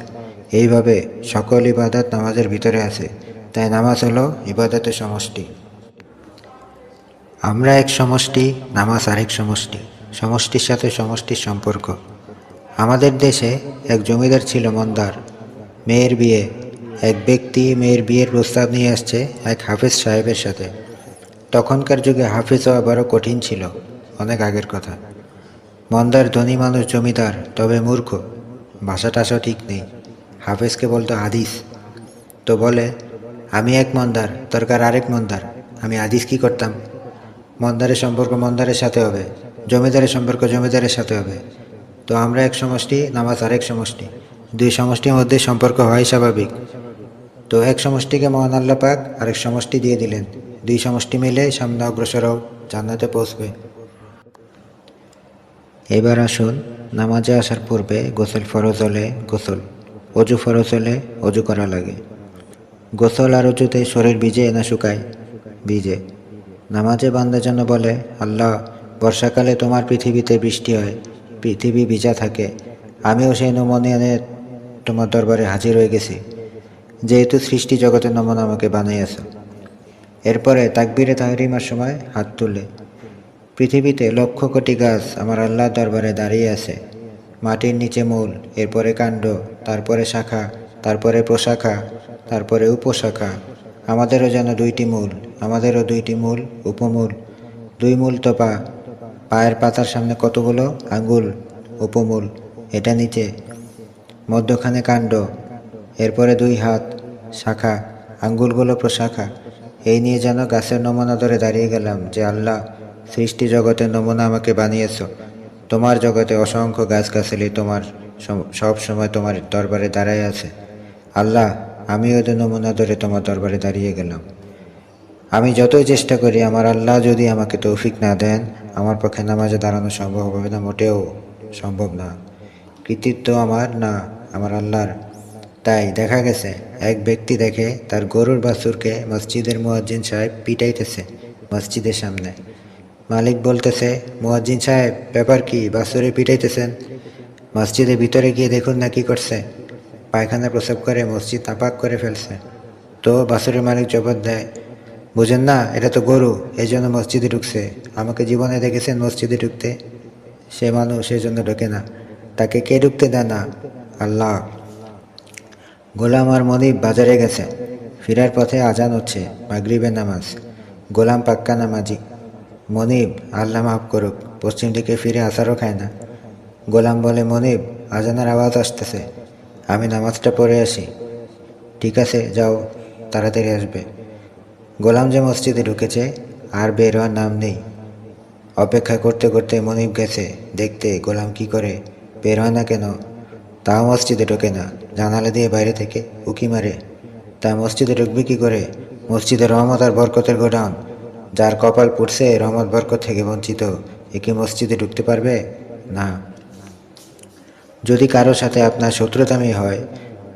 এইভাবে সকল ইবাদত নামাজের ভিতরে আছে। তাই নামাজ হলো ইবাদতের সমষ্টি। আমরা এক সমষ্টি, নামাজ আরেক সমষ্টি। সমষ্টির সাথে সমষ্টির সম্পর্ক। আমাদের দেশে এক জমিদার ছিল মন্দার। মেয়ের বিয়ে, এক ব্যক্তি মেয়ের বিয়ের প্রস্তাব নিয়ে আসছে এক হাফেজ সাহেবের সাথে। তখনকার যুগে হাফেজ হওয়া বড় কঠিন ছিল, অনেক আগের কথা। মন্দার ধনী মানুষ জমিদার, তবে মূর্খ, ভাষা টাষাও ঠিক নেই। হাফেজকে বলতো হাদিস। তো বলে, আমি এক মন্দার, দরকার আরেক মন্দার, আমি হাদিস কি করতাম? মন্দারের সম্পর্ক মন্দারের সাথে হবে, জমিদারের সম্পর্ক জমিদারের সাথে হবে। তো আমরা এক সমষ্টি, নামাজ আরেক সমষ্টি। দুই সমষ্টির মধ্যে সম্পর্ক হয় স্বাভাবিক। তো এক সমষ্টিকে মহান আল্লাহ পাক আরেক সমষ্টি দিয়ে দিলেন। দুই সমষ্টি মিলে সামনে অগ্রসর হও, জান্নাতে পৌঁছবে। এবার আসুন, নামাজে আসার পূর্বে গোসল ফরজ হলে গোসল, অজু ফরজ হলে অজু করা লাগে। গোসল আর অজুতে শরীর ভিজে না শুকায়? ভিজে। নামাজে বান্দা যেন বলে, আল্লাহ, বর্ষাকালে তোমার পৃথিবীতে বৃষ্টি হয়, পৃথিবী ভিজা থাকে, আমিও সেই নমুনা তোমার দরবারে হাজির হয়ে গেছি, যেহেতু সৃষ্টি জগতের নমুনা আমাকে বানাইয়াছ। এরপরে তাকবীরে তাহরিমার সময় হাত তুলে, পৃথিবীতে লক্ষ কোটি গাছ আমার আল্লাহর দরবারে দাঁড়িয়ে আছে। মাটির নিচে মূল, এরপরে কাণ্ড, তারপরে শাখা, তারপরে প্রশাখা, তারপরে উপশাখা। আমাদেরও যেন দুইটি মূল, আমাদেরও দুইটি মূল, উপমূল, 2 মূল তো পা, পায়ের পাতার সামনে কতগুলো আঙ্গুল, উপমূল, এটা নিচে, মধ্যখানে কাণ্ড, এরপরে 2 হাত, শাখা, আঙ্গুলগুলো প্রশাখা। এই নিয়ে যেন গাছের নমুনা ধরে দাঁড়িয়ে গেলাম যে আল্লাহ, সৃষ্টি জগতের নমুনা আমাকে বানিয়েছ। তোমার জগতে অসংখ্য গাছগাছালি তোমার সব সময় তোমার দরবারে দাঁড়ায় আছে। আল্লাহ, আমি ওদের নমুনা ধরে তোমার দরবারে দাঁড়িয়ে গেলাম। আমি যতই চেষ্টা করি, আমার আল্লাহ যদি আমাকে তৌফিক না দেন, আমার পক্ষে নামাজে দাঁড়ানো সম্ভব হবে না, মোটেও সম্ভব না। কৃতিত্ব আমার না, আমার আল্লাহর। তাই দেখা গেছে এক ব্যক্তি দেখে তার গরুর বাছুরকে মসজিদের মুয়াজ্জিন সাহেব পিটাইতেছে মসজিদের সামনে। মালিক বলতেছে, মুয়াজ্জিন সাহেব, ব্যাপার কি, বাছুরে পিটাইতেছেন? মসজিদের ভিতরে গিয়ে দেখুন না কি করছে। পায়খানা প্রস্রাব করে মসজিদ নাপাক করে ফেলছে। তো বাছুরের মালিক জবাব দেয়, বুঝেন না, এটা তো গরু, এই জন্য মসজিদে ঢুকছে। আমাকে জীবনে দেখেছেন মসজিদে ঢুকতে? সে মানুষ, সেই জন্য ঢোকে না। তাকে কে ঢুকতে দেয় না? আল্লাহ। গোলাম আর মনিব বাজারে গেছে। ফেরার পথে আজান হচ্ছে, মাগরিবের নামাজ। গোলাম পাক্কা নামাজি। মনিব, আল্লাহ মাফ করুক, পশ্চিম দিকে ফিরে আসারও খায় না। গোলাম বলে, মনিব, আজানের আওয়াজ আসতেছে, আমি নামাজটা পড়ে আসি। ঠিক আছে, যাও, তাড়াতাড়ি আসবে। গোলাম যে মসজিদে ঢুকেছে, আর বের হওয়ার নাম নেই। অপেক্ষা করতে করতে মনিব গেছে দেখতে গোলাম কি করে, বের হয় না কেন। তাও মসজিদে ঢোকে না, জানালা দিয়ে বাইরে থেকে উকি মারে। তা মসজিদে ঢুকবে কি করে? মসজিদে রহমত আর বরকতের গোডাউন। যার কপাল পুড়ছে রহমত বরকত থেকে বঞ্চিত, এ কি মসজিদে ঢুকতে পারবে? না। যদি কারোর সাথে আপনার শত্রুতামি হয়,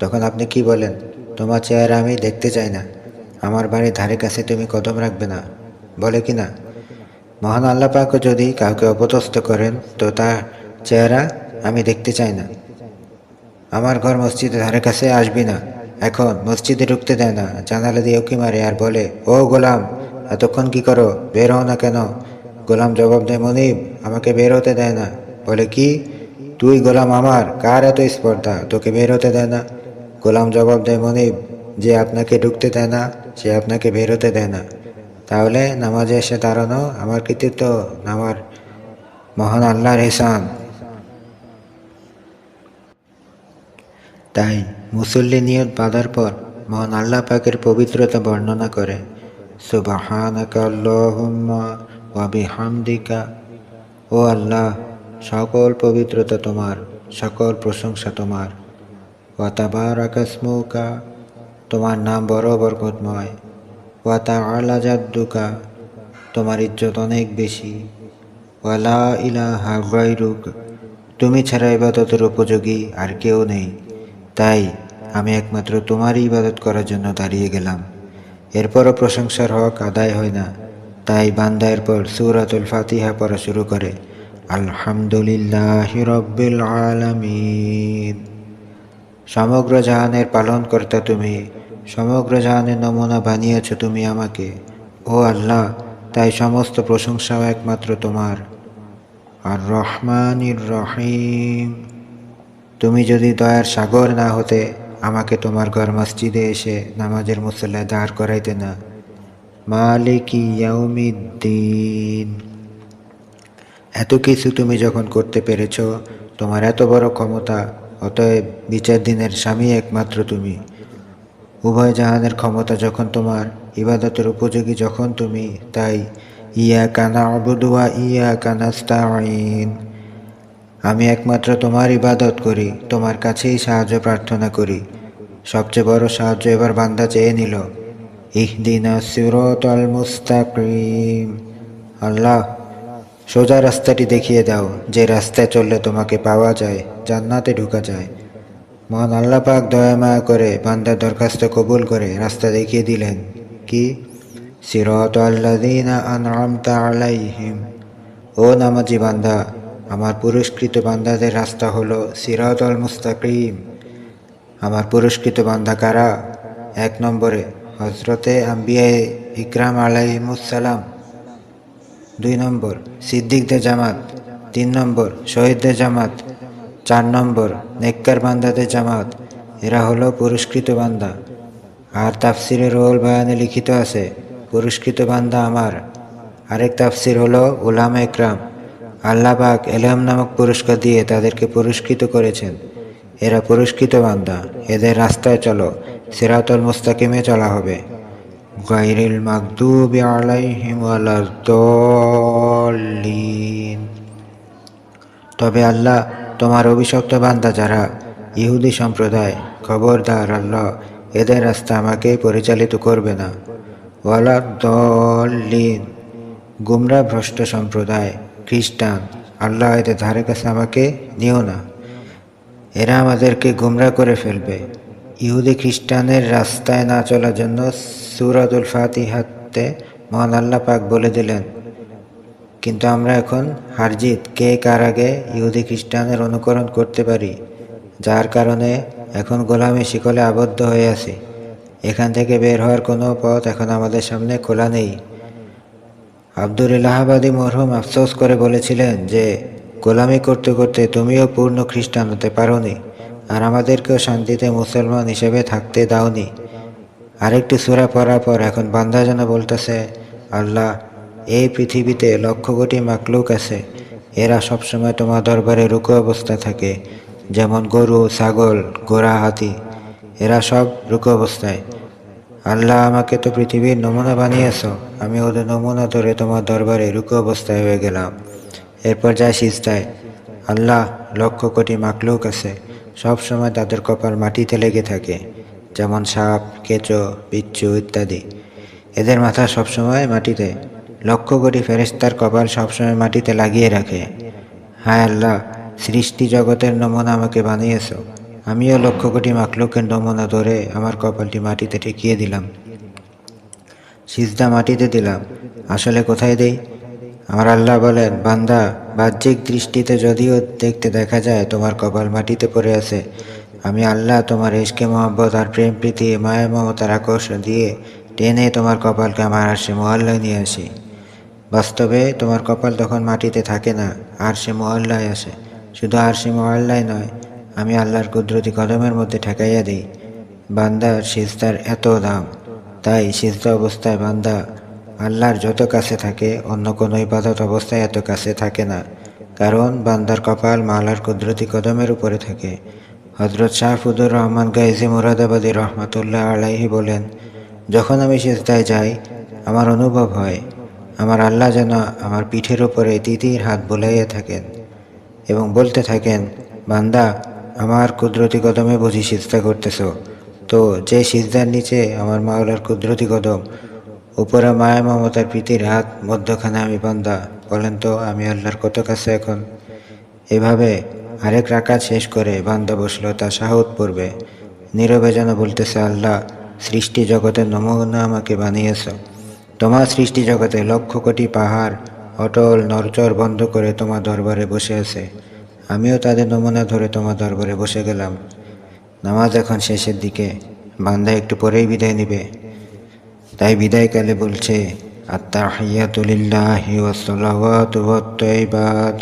তখন আপনি কি বলেন? তোমার চেহারা আমি দেখতে চাই না, আমার বাড়ির ধারে কাছে তুমি কদম রাখবে না, বলে কি না? মহান আল্লাহ পাকও যদি কাউকে অপদস্থ করেন, তো তার চেহারা আমি দেখতে চাই না। আমার ঘর মসজিদের ধারে কাছে আসবি না। এখন মসজিদে ঢুকতে দেয় না, জানালা দিয়ে উকি মারে আর বলে, ও গোলাম, এতক্ষণ কি করো, বের হও না কেন? গোলাম জবাব দেয়, মনিব, আমাকে বের হতে দেয় না। বলে কি, তুই গোলাম আমার, কার এত স্পর্ধা, তোকে বের হতে দেয় না? গোলাম জবাব দেয়, মনিব, যে আপনাকে ঢুকতে দেয় না, সে আপনাকে বের হতে দেয় না। তাহলে নামাজে এসে দাঁড়ানো আমার কৃতিত্ব, আমার মহান আল্লাহর এহসান। তাই মুসল্লি নিয়ত বাঁধার পর মহান আল্লাহ পাকের পবিত্রতা বর্ণনা করে, সুবহানাকা আল্লাহুম্মা ওয়া বিহামদিকা। ও আল্লাহ, সকল পবিত্রতা তোমার, সকল প্রশংসা তোমার। ওয়া তাবারাকা ইসমুকা, তোমার নাম বড় বরকতময়। ওয়া তাআলা জাদ্দুকা, তোমার ইজ্জত অনেক বেশি। ওয়া লা ইলাহা গায়রুক, তুমি ছাড়া ইবাদতের উপযোগী আর কেউ নেই। তাই আমি একমাত্র তোমারই ইবাদত করার জন্য দাঁড়িয়ে গেলাম। এরপরও প্রশংসার হক আদায় হয় না। তাই বান্দা এরপর সূরাতুল ফাতিহা পড়া শুরু করে, আলহামদুলিল্লাহি রাব্বিল আলামিন। সমগ্র জাহানের পালনকর্তা তুমি, সমগ্র জাহানের নমুনা বানিয়েছ তুমি আমাকে, ও আল্লাহ। তাই সমস্ত প্রশংসাও একমাত্র তোমার। আর রহমানির রহিম, তুমি যদি দয়ার সাগর না হতে, আমাকে তোমার ঘর মসজিদে এসে নামাজের মুসল্লায় দাঁড় করাইতে না। মালিকি ইয়াউমিদ্দিন, এত কিছু তুমি যখন করতে পেরেছ, তোমার এত বড় ক্ষমতা, অতএব বিচার দিনের স্বামী একমাত্র তুমি। উভয় জাহানের ক্ষমতা যখন তোমার, ইবাদতের উপযোগী যখন তুমি, তাই ইয়াকা না'বুদু ওয়া ইয়াকা নাস্তাঈন, আমি একমাত্র তোমার ইবাদত করি, তোমার কাছেই সাহায্য প্রার্থনা করি। সবচেয়ে বড় সাহায্য এবার বান্দা চেয়ে নিল, ইহদিনাস সিরাতাল মুস্তাকিম। আল্লাহ, সোজা রাস্তাটি দেখিয়ে দাও, যে রাস্তায় চললে তোমাকে পাওয়া যায়, জান্নাতে ঢোকা যায়। মহান আল্লাহ পাক দয়া মায়া করে বান্দার দরখাস্ত কবুল করে রাস্তা দেখিয়ে দিলেন। কি? সিরাতাল্লাযীনা আন'আমতা আলাইহিম। ও নামাজি বান্দা, আমার পুরস্কৃত বান্দাদের রাস্তা হলো সিরাতাল মুস্তাকিম। আমার পুরস্কৃত বান্দা কারা? 1 নম্বরে হযরতে আম্বিয়া ইকরাম আলাইহিমুসসালাম। 2 নম্বর সিদ্দিকদের জামাত। 3 নম্বর শহীদদের জামাত। 4 নম্বর নেককার বান্দাদের জামাত। এরা হলো পুরস্কৃত বান্দা। আর তাফসিরে রুহুল বায়ানে লিখিত আছে, পুরস্কৃত বান্দা আমার, আরেক তাফসির হলো উলামা একরাম। আল্লাহ পাক এলহাম নামক পুরস্কার দিয়ে তাদেরকে পুরস্কৃত করেছেন। এরা পুরস্কৃত বান্দা, এদের রাস্তায় চলো, সিরাতুল মুস্তাকিমে চলা হবে। গায়রিল মাগদুবি আলাইহিম ওয়ালাদ-দাল্লিন। তবে আল্লাহ তোমার অভিশপ্ত বান্দা যারা ইহুদি সম্প্রদায়, খবরদার আল্লাহ এদের রাস্তা আমাকে পরিচালিত করবে না। ওয়ালাদ-দাল্লিন, গুমরা ভ্রষ্ট সম্প্রদায়, খ্রিস্টান, আল্লাহ এদের ধারে কাছে আমাকে নিও না, এরা আমাদেরকে গুমরা করে ফেলবে। ইহুদি খ্রিস্টানের রাস্তায় না চলার জন্য সূরাতুল ফাতিহাতে মহান আল্লাহ পাক বলে দিলেন, কিন্তু আমরা এখন হারজিত, কে কার আগে ইহুদি খ্রিস্টানের অনুকরণ করতে পারি, যার কারণে এখন গোলামি শিকলে আবদ্ধ হয়ে আছি। এখান থেকে বের হওয়ার কোনো পথ এখন আমাদের সামনে খোলা নেই। আব্দুল ইলাহাবাদী মরহুম আফসোস করে বলেছিলেন যে, গোলামি করতে করতে তুমিও পূর্ণ খ্রিস্টান হতে পারোনি, আর আমাদেরকেও শান্তিতে মুসলমান হিসেবে থাকতে দাওনি। আরেকটি সূরা পড়ার পর এখন বান্দা যেন বলতেছে, আল্লাহ এই পৃথিবীতে লক্ষ কোটি মাকলুক আছে, এরা সবসময় তোমার দরবারে রুকু অবস্থা থাকে, যেমন গরু, ছাগল, ঘোড়া, হাতি, এরা সব রুকু অবস্থায়। আল্লাহ আমাকে তো পৃথিবীর নমুনা বানিয়েছ, আমি ওদের নমুনা ধরে তোমার দরবারে রুকু অবস্থায় হয়ে গেলাম। এরপর যায় সিজদায়। আল্লাহ লক্ষ কোটি মাকলুক আছে, সব সময় তাদের কপাল মাটিতে লেগে থাকে, যেমন সাপ, কেঁচো, বিচ্ছু ইত্যাদি, এদের মাথা সবসময় মাটিতে। লক্ষ কোটি ফেরেশতার কপাল সবসময় মাটিতে লাগিয়ে রাখে। হায় আল্লাহ, সৃষ্টি জগতের নমুনা আমাকে বানিয়েছ, আমিও লক্ষ কোটি মাকলুকের নমুনা ধরে আমার কপালটি মাটিতে ঠেকিয়ে দিলাম, সিজদা মাটিতে দিলাম। আসলে কোথায় দেই? আমার আল্লাহ বলেন, বান্দা, বাহ্যিক দৃষ্টিতে যদিও দেখতে দেখা যায় তোমার কপাল মাটিতে পড়ে আছে, আমি আল্লাহ তোমার ইশকে মোহাব্বত আর প্রেম প্রীতি, মায়া মমতার আকর্ষণ দিয়ে টেনে তোমার কপালকে আমার আরশে মুআল্লায় নিয়ে আসি। বাস্তবে তোমার কপাল তখন মাটিতে থাকে না, আরশে মুআল্লায় আসে। শুধু আরশে মুআল্লায় নয়, আমি আল্লাহর কুদরতি কদমের মধ্যে ঠেকাইয়া দিই। বান্দার সিজদার এত দাম, তাই সিজদা অবস্থায় বান্দা আল্লাহর যত কাছে থাকে, অন্য কোনো ইবাদত অবস্থায় এত কাছে থাকে না, কারণ বান্দার কপাল মাওলার কুদরতি কদমের উপরে থাকে। হযরত শাহফুদুর রহমান গাইজি মুরাদাবাদী রহমাতুল্লাহ আলাইহি বলেন, যখন আমি সিজদায় যাই, আমার অনুভব হয় আমার আল্লাহ যেন আমার পিঠের উপরে তিতির হাত বুলাইয়া থাকেন এবং বলতে থাকেন, বান্দা, আমার কুদরতি কদমে বুঝি সিজদা করতেছ? তো যে সিজদার নিচে আমার মাওলার কুদরতি কদম, উপরে মায়া মমতার প্রীতির হাত, মধ্যখানে আমি বান্দা, বলেন তো আমি আল্লাহর কত কাছে এখন? এভাবে আরেক রাকাত শেষ করে বান্দা বসলো তাশাহুদ পড়বে, নীরবে যেন বলতেছে, আল্লাহ সৃষ্টি জগতের নমুনা আমাকে বানিয়েছ, তোমার সৃষ্টি জগতে লক্ষ কোটি পাহাড় অটল নড়চড় বন্ধ করে তোমার দরবারে বসে আছে, আমিও তাদের নমুনা ধরে তোমার দরবারে বসে গেলাম। নামাজ এখন শেষের দিকে, বান্দা একটু পরেই বিদায় নিবে, তাই বিদায়কালে বলছে, আত্তাহিয়াতু লিল্লাহি ওয়াসসালাওয়াতু ওয়াত-তাইয়্যিবাত।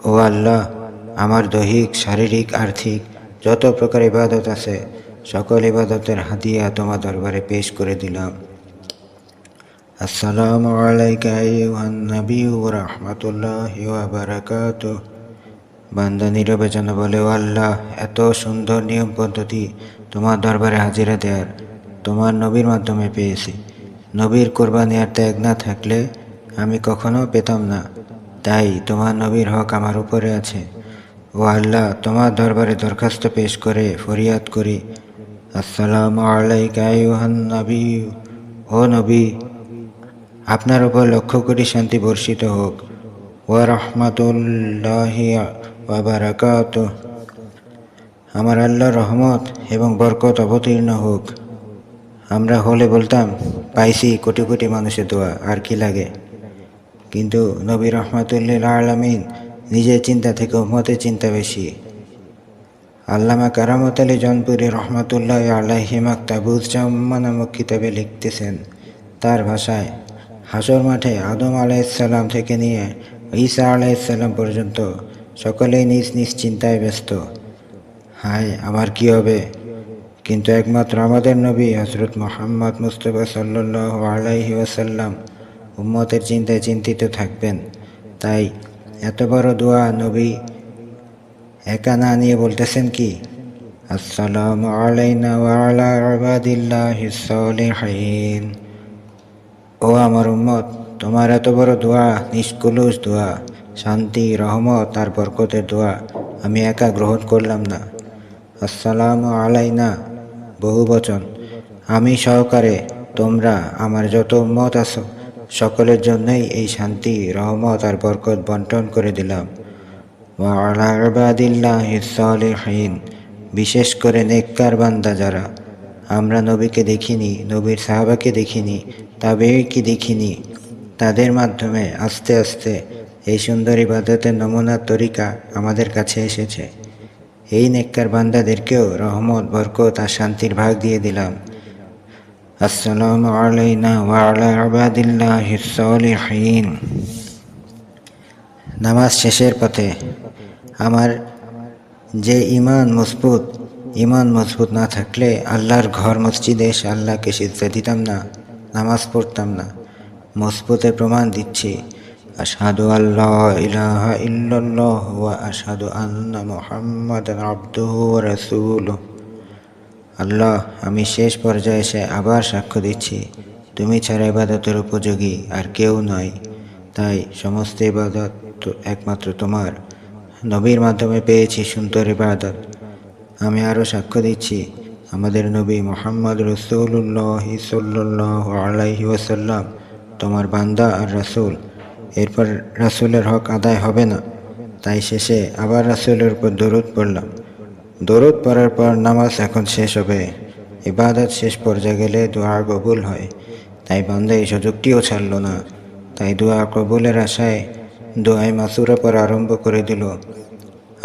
ও আল্লাহ, আমার দৈহিক, শারীরিক, আর্থিক যত প্রকার ইবাদত আছে, সকল ইবাদতের হাদিয়া তোমার দরবারে পেশ করে দিলাম। আসসালামু আলাইকা আইয়ুহান নাবিয়্যু ওয়া রাহমাতুল্লাহি ওয়া বারাকাতুহু। বান্দা নীরবে যেন বলে, ও আল্লাহ, এত সুন্দর নিয়ম পদ্ধতি তোমার দরবারে হাজিরা দেওয়ার তোমার নবীর মাধ্যমে পেয়েছি। নবীর কোরবানি আর ত্যাগ না থাকলে আমি কখনো পেতাম না, তাই তোমার নবীর হক আমার উপরে আছে। ও আল্লাহ, তোমার দরবারে দরখাস্ত পেশ করে ফরিয়াদ করি, আসসালামু আলাইকা আইয়ুহান নাবিয়্যু। ও নবী, আপনার উপর লক্ষ কোটি শান্তি বর্ষিত হোক। ওয়া রাহমাতুল্লাহি ওয়া বারাকাতুহু। আমার আল্লাহর রহমত এবং বরকত অবতীর্ণ হোক। আমরা হলে বলতাম, পাইছি কোটি কোটি মানুষের দোয়া, আর কি লাগে? কিন্তু নবী রহমাতুল লিল আলামিন নিজের চিন্তা থেকে উম্মতের চিন্তা বেশি। আল্লামা কারামত আলী জনপুরি রহমাতুল্লাহ আলাইহি মাকতাবুজ জাম্মা নামক কিতাবে লিখতেছেন, তার ভাষায়, হাসর মাঠে আদম আলাইহিসসালাম থেকে নিয়ে ঈসা আলাইহিসসালাম পর্যন্ত সকলেই নিজ নিজ চিন্তায় ব্যস্ত। হায় আমার কি হবে? কিন্তু একমাত্র আমাদের নবী হযরত মুহাম্মদ মুস্তাফা সাল্লাল্লাহু আলাইহি ওয়াসাল্লাম উম্মতের চিন্তায় চিন্তিত থাকবেন। তাই এত বড় দোয়া নবী একা না নিয়ে বলতেছেন কি, আসসালামু আলাইনা ওয়া আলা ইবাদিল্লাহিস সালিহিন। ও আমার উম্মত, তোমার এত বড় দোয়া, নিষ্কলুষ দোয়া, শান্তি, রহমত আর বরকতের দোয়া আমি একা গ্রহণ করলাম না। আসসালামু আলাইনা বহু বচন, আমি সহকারে তোমরা আমার যত উম্মত আছো সকলের জন্যই এই শান্তি, রহমত আর বরকত বন্টন করে দিলাম। ওয়া আলা ইবাদিল্লাহিস সালিহিন, বিশেষ করে নেককার বান্দা যারা। আমরা নবীকে দেখিনি, নবীর সাহাবাকে দেখিনি, তাবেঈকে দেখিনি, তাদের মাধ্যমে আস্তে আস্তে এই সুন্দর ইবাদতের নমুনা তরিকা আমাদের কাছে এসেছে। এই নেককার বান্দাদেরকেও রহমত, বরকত আর শান্তির ভাগ দিয়ে দিলাম। আসসালামু আলাইনা ওয়া আলা ইবাদিল্লাহিস সালিহিন। নামাজ শেষের পথে আমার যে ইমান মজবুত না থাকলে আল্লাহর ঘর মসজিদে এসে আল্লাহকে সিজদা দিতাম না, নামাজ পড়তাম না। মজবুতের প্রমাণ দিচ্ছি, আশহাদু আল্লা ইলাহা ইল্লাল্লাহ ওয়া আশহাদু আন্না মুহাম্মাদান আবদুহু ওয়া রাসূলুহু। আল্লাহ, আমি শেষ পর্যায়ে এসে আবার সাক্ষ্য দিচ্ছি, তুমি ছাড়া ইবাদতের উপযোগী আর কেউ নয়। তাই সমস্ত ইবাদত একমাত্র তোমার। নবীর মাধ্যমে পেয়েছি সুন্দর ইবাদত। আমি আরও সাক্ষ্য দিচ্ছি, আমাদের নবী মুহাম্মদ রাসূলুল্লাহ সাল্লাল্লাহু আলাইহি ওয়াসাল্লাম তোমার বান্দা আর রাসূল। এরপর রাসূলের হক আদায় হবে না, তাই শেষে আবার রাসূলের উপর দরুদ পড়লাম। দরুদ পড়ার পর নামাজ এখন শেষ হবে। ইবাদত শেষ পর্যায়ে গেলে দোয়া কবুল হয়, তাই বান্দা এই সুযোগটিও ছাড়ল না। তাই দোয়া কবুলের আশায় দোয়ায় মাসুরা পড়া আরম্ভ করে দিল।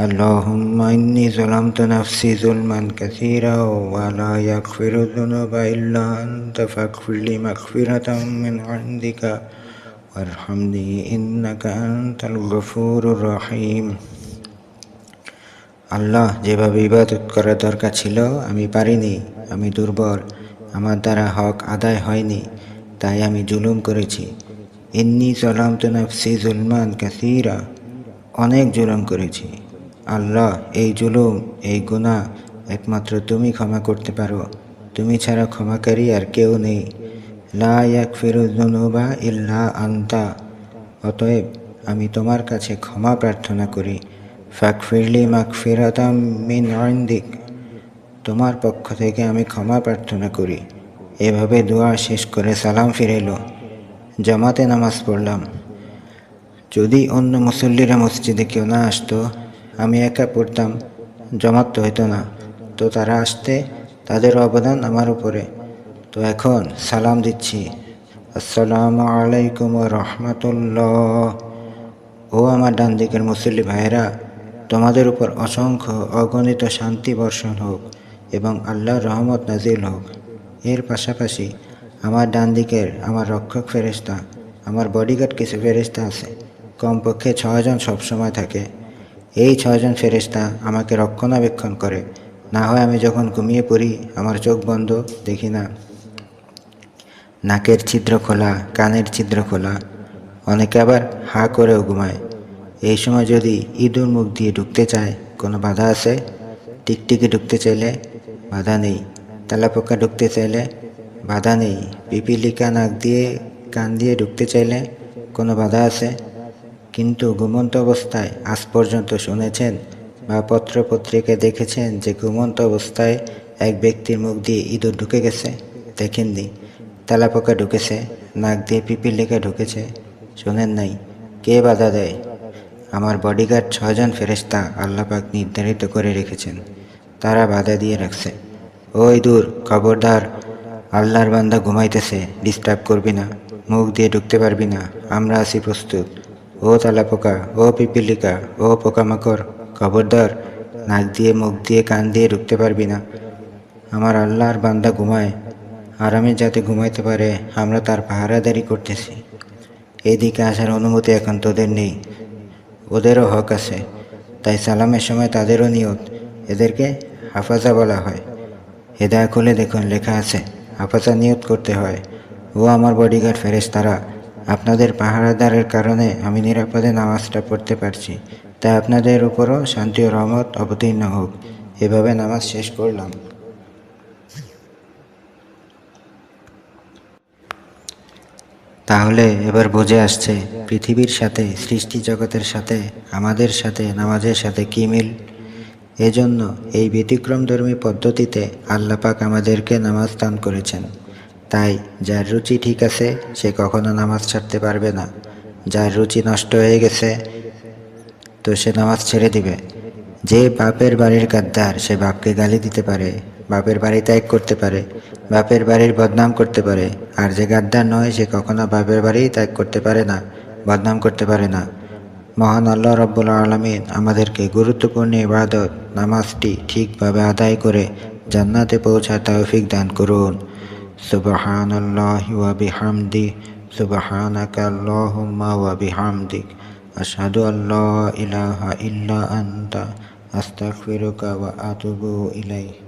আল্লাহুম্মা ইন্নী যালামতু নাফসি যুলমান কাসীরা ওয়া লা ইয়াগফিরু যুনুবা ইল্লা আনতা ফাগফিরলি মাগফিরাতাম মিন ইনদিকা ওয়ারহামনি ইন্নাকা আনতাল গফুরুর রহিম। আল্লাহ, যেভাবে ইবাদত করার দরকার ছিল আমি পারিনি, আমি দুর্বল, আমার দ্বারা হক আদায় হয়নি, তাই আমি জুলুম করেছি। ইন্নী যালামতু নাফসি যুলমান কাসীরা, অনেক জুলুম করেছি। আল্লাহ, এই জুলুম, এই গুনাহ একমাত্র তুমি ক্ষমা করতে পারো, তুমি ছাড়া ক্ষমাকারী আর কেউ নেই। লা ইয়াগফিরু যুনুবা ইল্লা আনতা, অতএব আমি তোমার কাছে ক্ষমা প্রার্থনা করি। ফাগফিরলি মাগফিরাতাম মিন ইনদিক, তোমার পক্ষ থেকে আমি ক্ষমা প্রার্থনা করি। এভাবে দোয়া শেষ করে সালাম ফিরাইল। জামাতে নামাজ পড়লাম। যদি অন্য মুসল্লিরা মসজিদে কেউ না আসতো, আমি একা পড়তাম, জমাত তো হইতো না। তো তারা আসতে, তাদের অবদান আমার উপরে। তো এখন সালাম দিচ্ছি, আসসালামু আলাইকুম ওয়া রাহমাতুল্লাহ। ও আমার ডান দিকের মুসল্লি ভাইয়েরা, তোমাদের উপর অসংখ্য অগণিত শান্তি বর্ষণ হোক এবং আল্লাহর রহমত নাজিল হোক। এর পাশাপাশি আমার ডান দিকের আমার রক্ষক ফেরেশতা, আমার বডিগার্ড কিছু ফেরেশতা আছে, কমপক্ষে 6 জন সবসময় থাকে। এই 6 জন ফেরেশতা আমাকে রক্ষণাবেক্ষণ করে, না হয় আমি যখন ঘুমিয়ে পড়ি আমার চোখ বন্ধ, দেখি না। নাকের ছিদ্র খোলা, কানের ছিদ্র খোলা, অনেকে আবার হা করেও ঘুমায়। এই সময় যদি ইঁদুর মুখ দিয়ে ঢুকতে চায়, কোনো বাধা আছে? টিকটিকি ঢুকতে চাইলে বাধা নেই, তেলাপোকা ঢুকতে চাইলে বাধা নেই, পিপিলিকা নাক দিয়ে কান দিয়ে ঢুকতে চাইলে কোনো বাধা আছে? কিন্তু ঘুমন্ত অবস্থায় আজ পর্যন্ত শুনেছেন বা পত্রপত্রিকায় দেখেছেন যে ঘুমন্ত অবস্থায় এক ব্যক্তির মুখ দিয়ে ইঁদুর ঢুকে গেছে? দেখেননি। তেলাপোকা ঢুকেছে, নাক দিয়ে পিপিলিকা ঢুকেছে, শোনেন নাই। কে বাধা দেয়? আমার বডিগার্ড 6 জন ফেরেশতা আল্লাহ পাক নির্ধারিত করে রেখেছেন, তারা বাধা দিয়ে রাখছে। ওই দূর, খবরদার, আল্লাহর বান্দা ঘুমাইতেছে, ডিস্টার্ব করবি না, মুখ দিয়ে ঢুকতে পারবি না, আমরা আছি প্রস্তুত। ও তেলাপোকা, ও পিপিলিকা, ও পোকামাকড়, খবরদার, নাক দিয়ে, মুখ দিয়ে, কান দিয়ে ঢুকতে পারবি না। আমার আল্লাহর বান্দা ঘুমায়, আরামে যাতে ঘুমাইতে পারে আমরা তার পাহারাদারি করতেছি। এদিকে আসার অনুমতি এখন তোদের নেই, ওদেরও হক আছে। তাই সালামের সময় তাদেরও নিয়ত, এদেরকে হাফাজা বলা হয়। হেদায়া খুলে দেখুন, লেখা আছে হাফাজা নিয়ত করতে হয়। ও আমার বডিগার্ড ফেরেশতারা, আপনাদের পাহারাদারের কারণে আমি নিরাপদে নামাজটা পড়তে পারছি। তাই আপনাদের উপরও শান্তি ও রহমত অবতীর্ণ হোক। এভাবে নামাজ শেষ করলাম। তাহলে এবার বুঝে আসছে পৃথিবীর সাথে, সৃষ্টি জগতের সাথে, আমাদের সাথে, নামাজের সাথে কী মিল। এজন্য এই ব্যতিক্রমধর্মী পদ্ধতিতে আল্লাহ পাক আমাদেরকে নামাজ দান করেছেন। তাই যার রুচি ঠিক আছে সে কখনো নামাজ ছাড়তে পারবে না। যার রুচি নষ্ট হয়ে গেছে তো সে নামাজ ছেড়ে দিবে। যে বাপের বাড়ির গাদ্দার সে বাপকে গালি দিতে পারে, বাপের বাড়ি ত্যাগ করতে পারে, বাপের বাড়ির বদনাম করতে পারে। আর যে গাদ্দার নয় সে কখনো বাপের বাড়ি ত্যাগ করতে পারে না, বদনাম করতে পারে না। মহান আল্লাহ রাব্বুল আলামিন আমাদেরকে গুরুত্বপূর্ণ ইবাদত নামাজটি ঠিকভাবে আদায় করে জান্নাতে পৌঁছার তৌফিক দান করুন। সুবহানাল্লাহি ওয়া বিহামদিহি, সুবহানাকা আল্লাহুম্মা ওয়া বিহামদিক, আশহাদু আল্লা ইলাহা ইল্লা আনতা, আস্তাগফিরুকা ওয়া আতুবু ইলাইক।